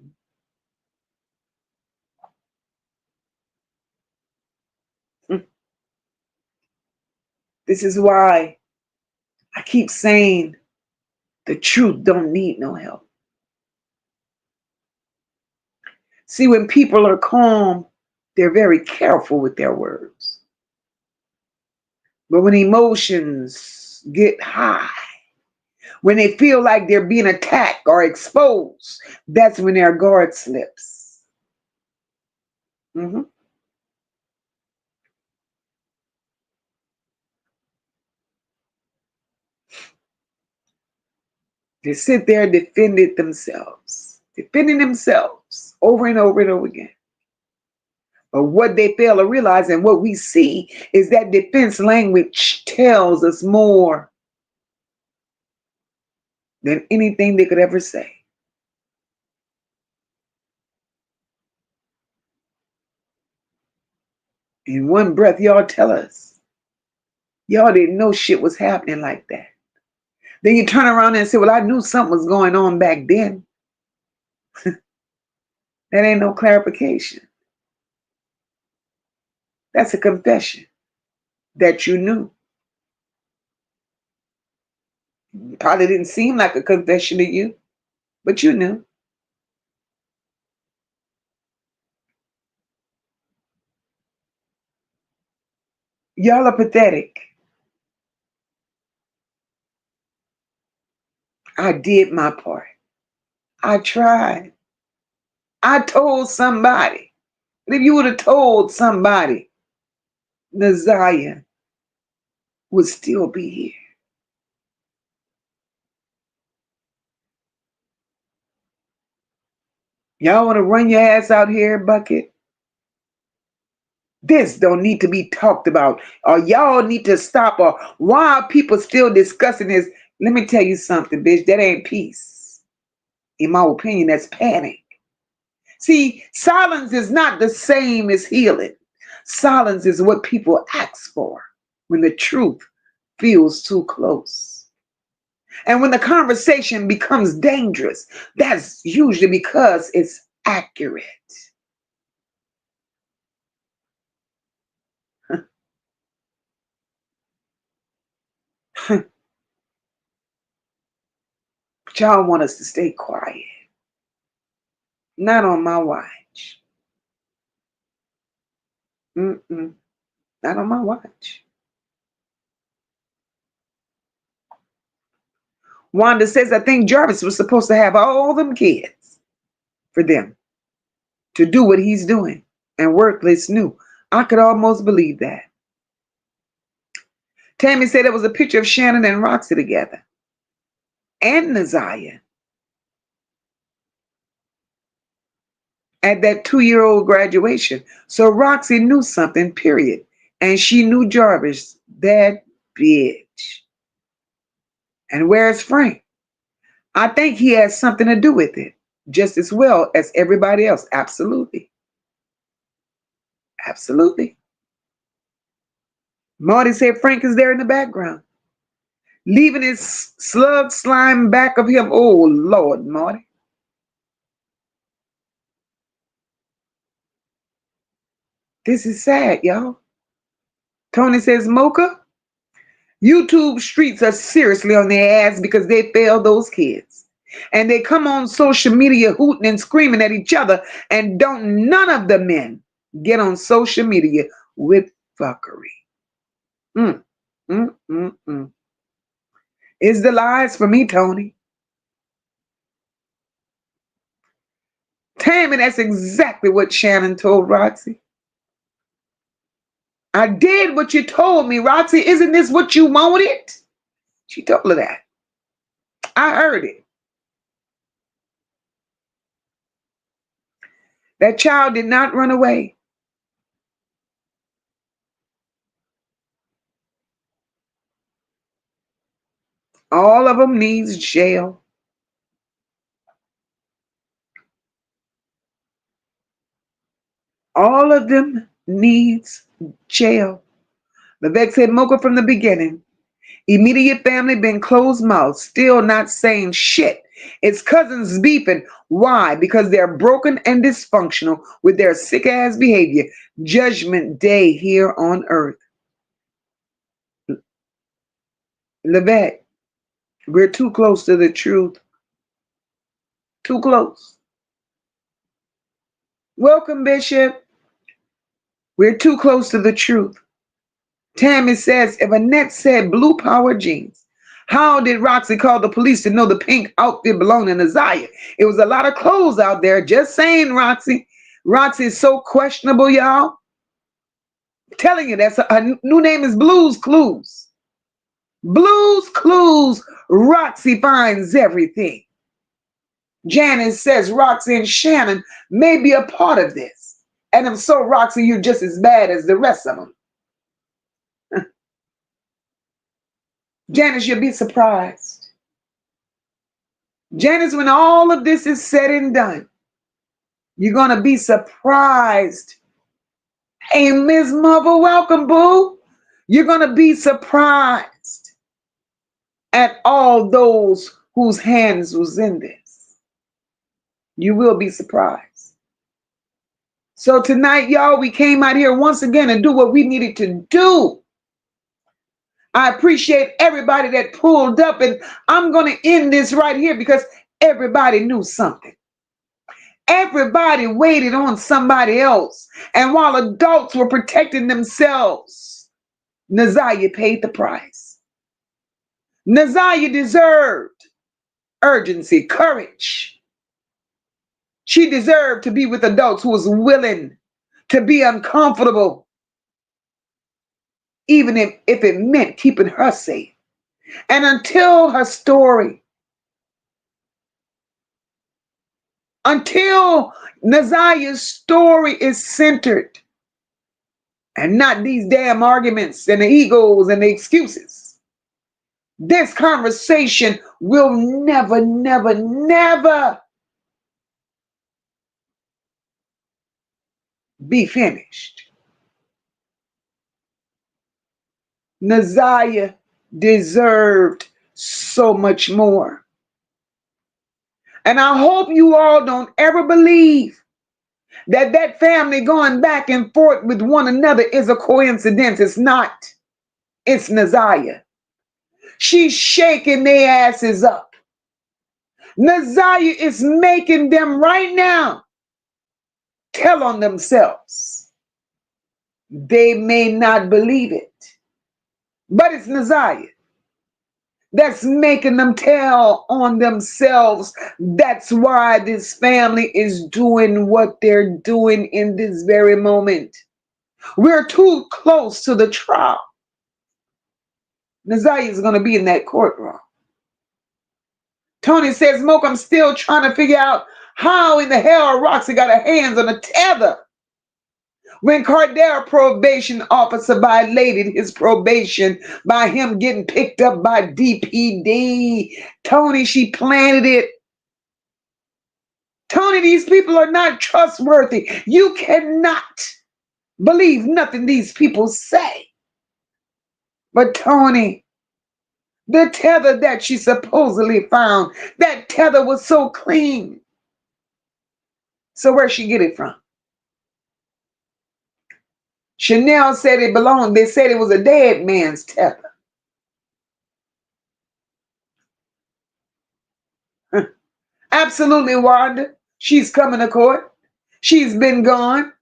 This is why I keep saying the truth don't need no help. See, when people are calm, they're very careful with their words. But when emotions get high, when they feel like they're being attacked or exposed, that's when their guard slips. Mhm. They sit there and defending themselves over and over and over again. But what they fail to realize and what we see is that defense language tells us more than anything they could ever say. In one breath, y'all tell us, y'all didn't know shit was happening like that. Then you turn around and say, well, I knew something was going on back then. That ain't no clarification. That's a confession that you knew. Probably didn't seem like a confession to you, but you knew. Y'all are pathetic. I did my part. I tried. I told somebody. But if you would have told somebody, Naziah would still be here. Y'all want to run your ass out here, Bucket? This don't need to be talked about. Or y'all need to stop. Or why are people still discussing this? Let me tell you something, bitch. That ain't peace. In my opinion, that's panic. See, silence is not the same as healing. Silence is what people ask for when the truth feels too close. And when the conversation becomes dangerous, that's usually because it's accurate. But y'all want us to stay quiet. Not on my watch. Mm-mm. Not on my watch. Wanda says, I think Jarvis was supposed to have all them kids for them to do what he's doing. And Workless knew. I could almost believe that. Tammy said it was a picture of Shannon and Roxy together. And Naziah. At that 2-year-old graduation. So Roxy knew something, period. And she knew Jarvis, that bitch. And where's Frank? I think he has something to do with it, just as well as everybody else. Absolutely. Absolutely. Marty said Frank is there in the background, leaving his slug slime back of him. Oh, Lord, Marty. This is sad, y'all. Tony says, Mocha, YouTube streets are seriously on their ass because they failed those kids. And they come on social media hooting and screaming at each other, and don't none of the men get on social media with fuckery. Mm, mm, mm, mm. Is the lies for me, Tony. Tammy, that's exactly what Shannon told Roxy. I did what you told me, Roxy. Isn't this what you wanted? She told her that. I heard it. That child did not run away. All of them needs jail. All of them needs jail. Levesque said Mocha from the beginning. Immediate family been closed mouth, still not saying shit. It's cousins beefing. Why? Because they're broken and dysfunctional with their sick ass behavior. Judgment day here on earth. Levesque, we're too close to the truth. Too close. Welcome, Bishop. We're too close to the truth. Tammy says, if Annette said blue power jeans, how did Roxy call the police to know the pink outfit belonged to Naziah? It was a lot of clothes out there. Just saying, Roxy. Roxy is so questionable, y'all. I'm telling you, that's her new name is Blues Clues. Blues Clues. Roxy finds everything. Janice says Roxy and Shannon may be a part of this. And if so, Roxy, you're just as bad as the rest of them. Janice, you'll be surprised. Janice, when all of this is said and done, you're going to be surprised. Hey, Miss Mother, welcome, boo. You're going to be surprised at all those whose hands was in this. You will be surprised. So tonight, y'all, we came out here once again to do what we needed to do. I appreciate everybody that pulled up, and I'm going to end this right here because everybody knew something. Everybody waited on somebody else. And while adults were protecting themselves, Naziah paid the price. Naziah deserved urgency, courage. She deserved to be with adults who was willing to be uncomfortable, even if it meant keeping her safe. And until her story, until Naziah's story is centered and not these damn arguments and the egos and the excuses, this conversation will never, never, never be finished. Naziah deserved so much more. And I hope you all don't ever believe that family going back and forth with one another is a coincidence. It's not. It's Naziah. She's shaking their asses up. Naziah is making them right now tell on themselves. They may not believe it, but it's Naziah that's making them tell on themselves. That's why this family is doing what they're doing in this very moment. We're too close to the trial. Naziah is going to be in that courtroom. Tony says, Mocha, I'm still trying to figure out how in the hell Roxy got her hands on a tether when Cardell probation officer violated his probation by him getting picked up by DPD. Tony, she planted it. Tony, these people are not trustworthy. You cannot believe nothing these people say. But Tony, the tether that she supposedly found, that tether was so clean. So where'd she get it from? Chanel said it belonged. They said it was a dead man's tether. Absolutely, Wanda. She's coming to court. She's been gone.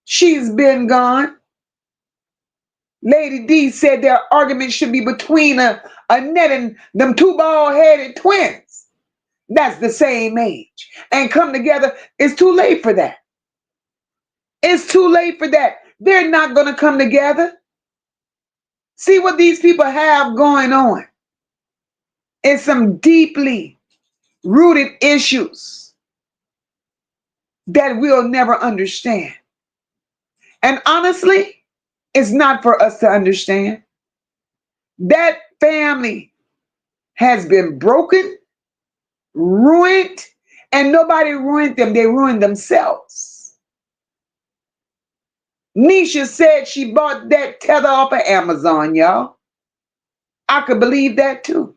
She's been gone. Lady D said their argument should be between a Annette and them two bald-headed twins. That's the same age. And come together. It's too late for that. It's too late for that. They're not going to come together. See what these people have going on. It's some deeply rooted issues that we'll never understand. And honestly, it's not for us to understand. That family has been broken, ruined, and nobody ruined them. They ruined themselves. Nisha said she bought that tether off of Amazon, y'all. I could believe that too.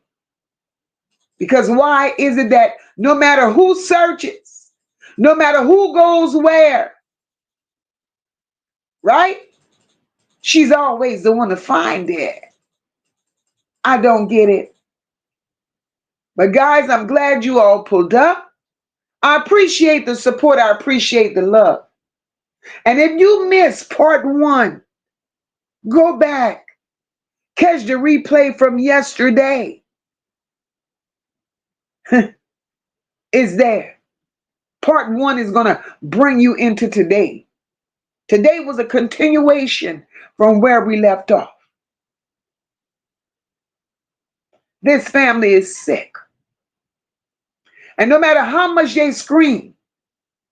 Because why is it that no matter who searches, no matter who goes where, right? She's always the one to find it. I don't get it. But guys, I'm glad you all pulled up. I appreciate the support. I appreciate the love. And if you missed part 1, go back. Catch the replay from yesterday. It's there. Part 1 is going to bring you into today. Today was a continuation from where we left off. This family is sick. And no matter how much they scream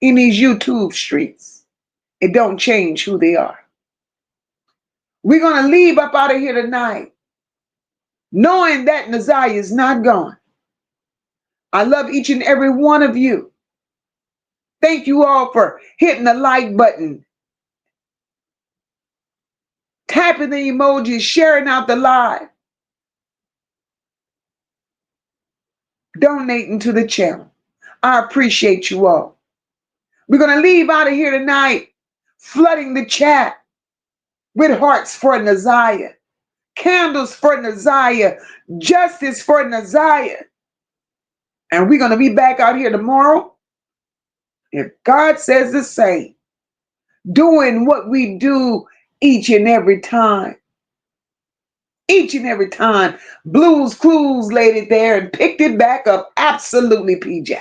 in these YouTube streets, it don't change who they are. We're going to leave up out of here tonight knowing that Naziah is not gone. I love each and every one of you. Thank you all for hitting the like button, tapping the emojis, sharing out the live, donating to the channel. I appreciate you all. We're going to leave out of here tonight flooding the chat with hearts for Naziah, candles for Naziah, justice for Naziah. And we're going to be back out here tomorrow, if God says the same, doing what we do each and every time. Each and every time. Blues Clues laid it there and picked it back up. Absolutely, PJ.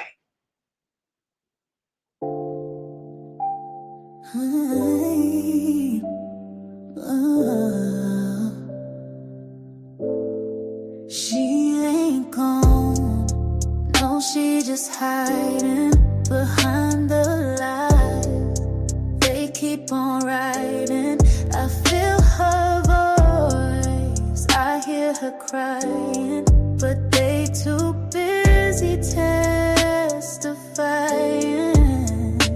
She ain't gone. No, she just hiding behind the lies. They keep on writing. I feel her voice. I hear her crying, but they too busy testifying,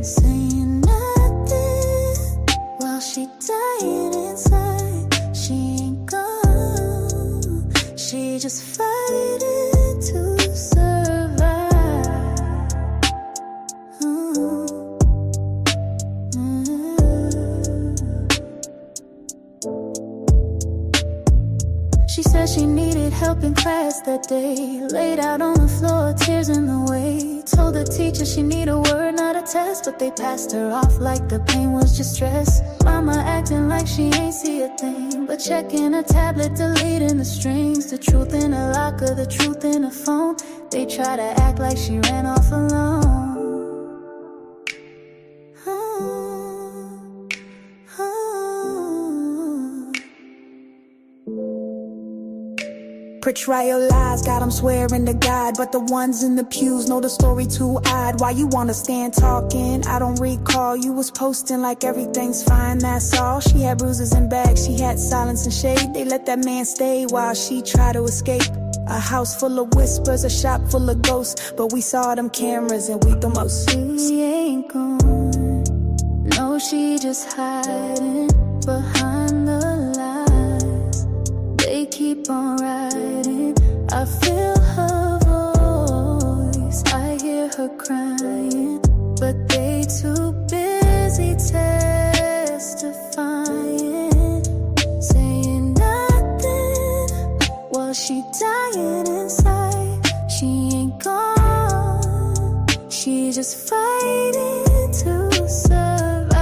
saying nothing while she dying inside. She ain't gone. She just fighting to survive. She said she needed help in class that day. Laid out on the floor, tears in the way. Told the teacher she need a word, not a test, but they passed her off like the pain was just stress. Mama acting like she ain't see a thing, but checking her tablet, deleting the strings. The truth in a locker, the truth in a phone. They try to act like she ran off alone. Portrayal lies, got them swearing to God, but the ones in the pews know the story too odd. Why you wanna stand talking? I don't recall. You was posting like everything's fine, that's all. She had bruises and bags, she had silence and shade. They let that man stay while she tried to escape. A house full of whispers, a shop full of ghosts, but we saw them cameras and we the most. She ain't gone. No, she just hiding behind the lies. They keep on writing. I feel her voice. I hear her crying, but they too busy testifying, saying nothing while she dying inside. She ain't gone. She just fighting to survive.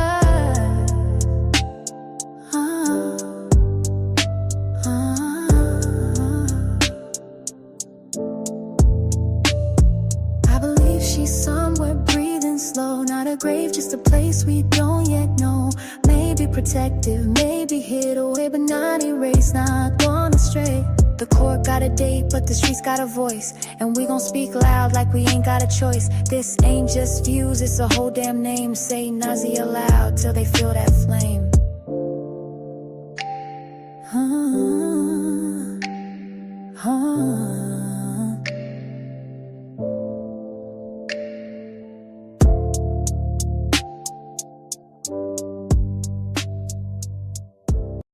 She's somewhere breathing slow, not a grave, just a place we don't yet know. Maybe protective, maybe hid away, but not erased, not gone astray. The court got a date, but the streets got a voice, and we gon' speak loud like we ain't got a choice. This ain't just views, it's a whole damn name. Say Nazi aloud till they feel that flame.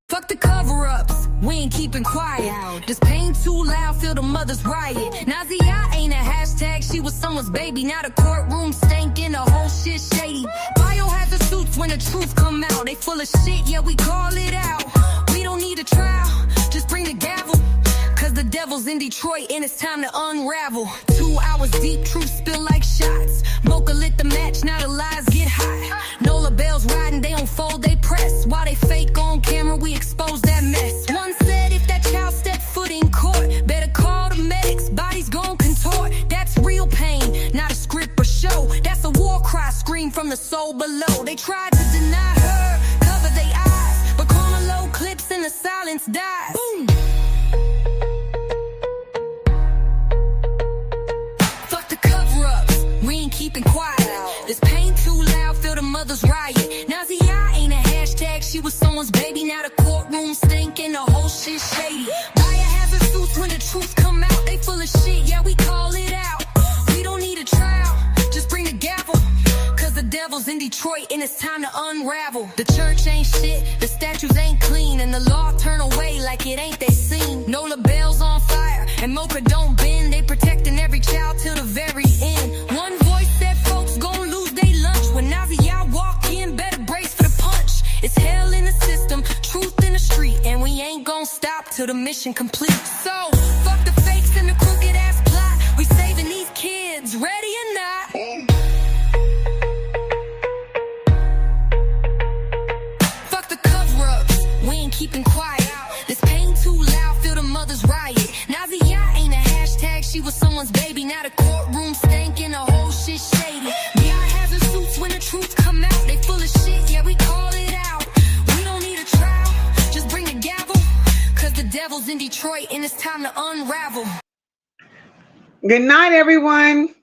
Fuck the cover-ups, we ain't keeping quiet. This pain too loud, feel the mother's riot. Nazia ain't a hashtag, she was someone's baby. Now the courtroom stankin', the whole shit shady. Biohazard suits when the truth come out. They full of shit, yeah, we call it out. We don't need a trial, just bring the gavel. Cause the devil's in Detroit and it's time to unravel. 2 hours deep, truth spill like shots. Mocha lit the match, now the lies get hot. Nola bells riding, they unfold, they press. While they fake on camera, we expose that mess. One said if that child stepped foot in court, better call the medics, bodies gon' contort. That's real pain, not a script or show. That's a war cry, scream from the soul below. They tried to deny her, cover their eyes, but karma low clips and the silence dies. Boom. Keeping quiet. This pain too loud, feel the mother's riot. Nazia ain't a hashtag, she was someone's baby. Now the courtroom stinking, the whole shit shady. Biohazard suits when the truth come out. They full of shit, yeah, we call it out. We don't need a trial, just bring the gavel. Cause the devil's in Detroit and it's time to unravel. The church ain't shit, the statues ain't clean, and the law turn away like it ain't they seen. Nola bells on fire, and Mocha don't bend. They protecting every child till the very end. One voice said folks gon' lose they lunch. When Nazia walk in, better brace for the punch. It's hell in the system, truth in the street, and we ain't gon' stop till the mission complete. So, fuck the fakes and the crooked ass plot. We saving these kids, ready or not. Fuck the cover-ups, we ain't keeping quiet. This pain too loud, feel the mother's riot. Nazia ain't a hashtag, she was someone's baby. Now the courtroom stankin', the whole shit shady. Biohazard suits when the truth come out. They full of shit, yeah, we call it out. We don't need a trial, just bring the gavel. Cause the devil's in Detroit and it's time to unravel. Good night, everyone.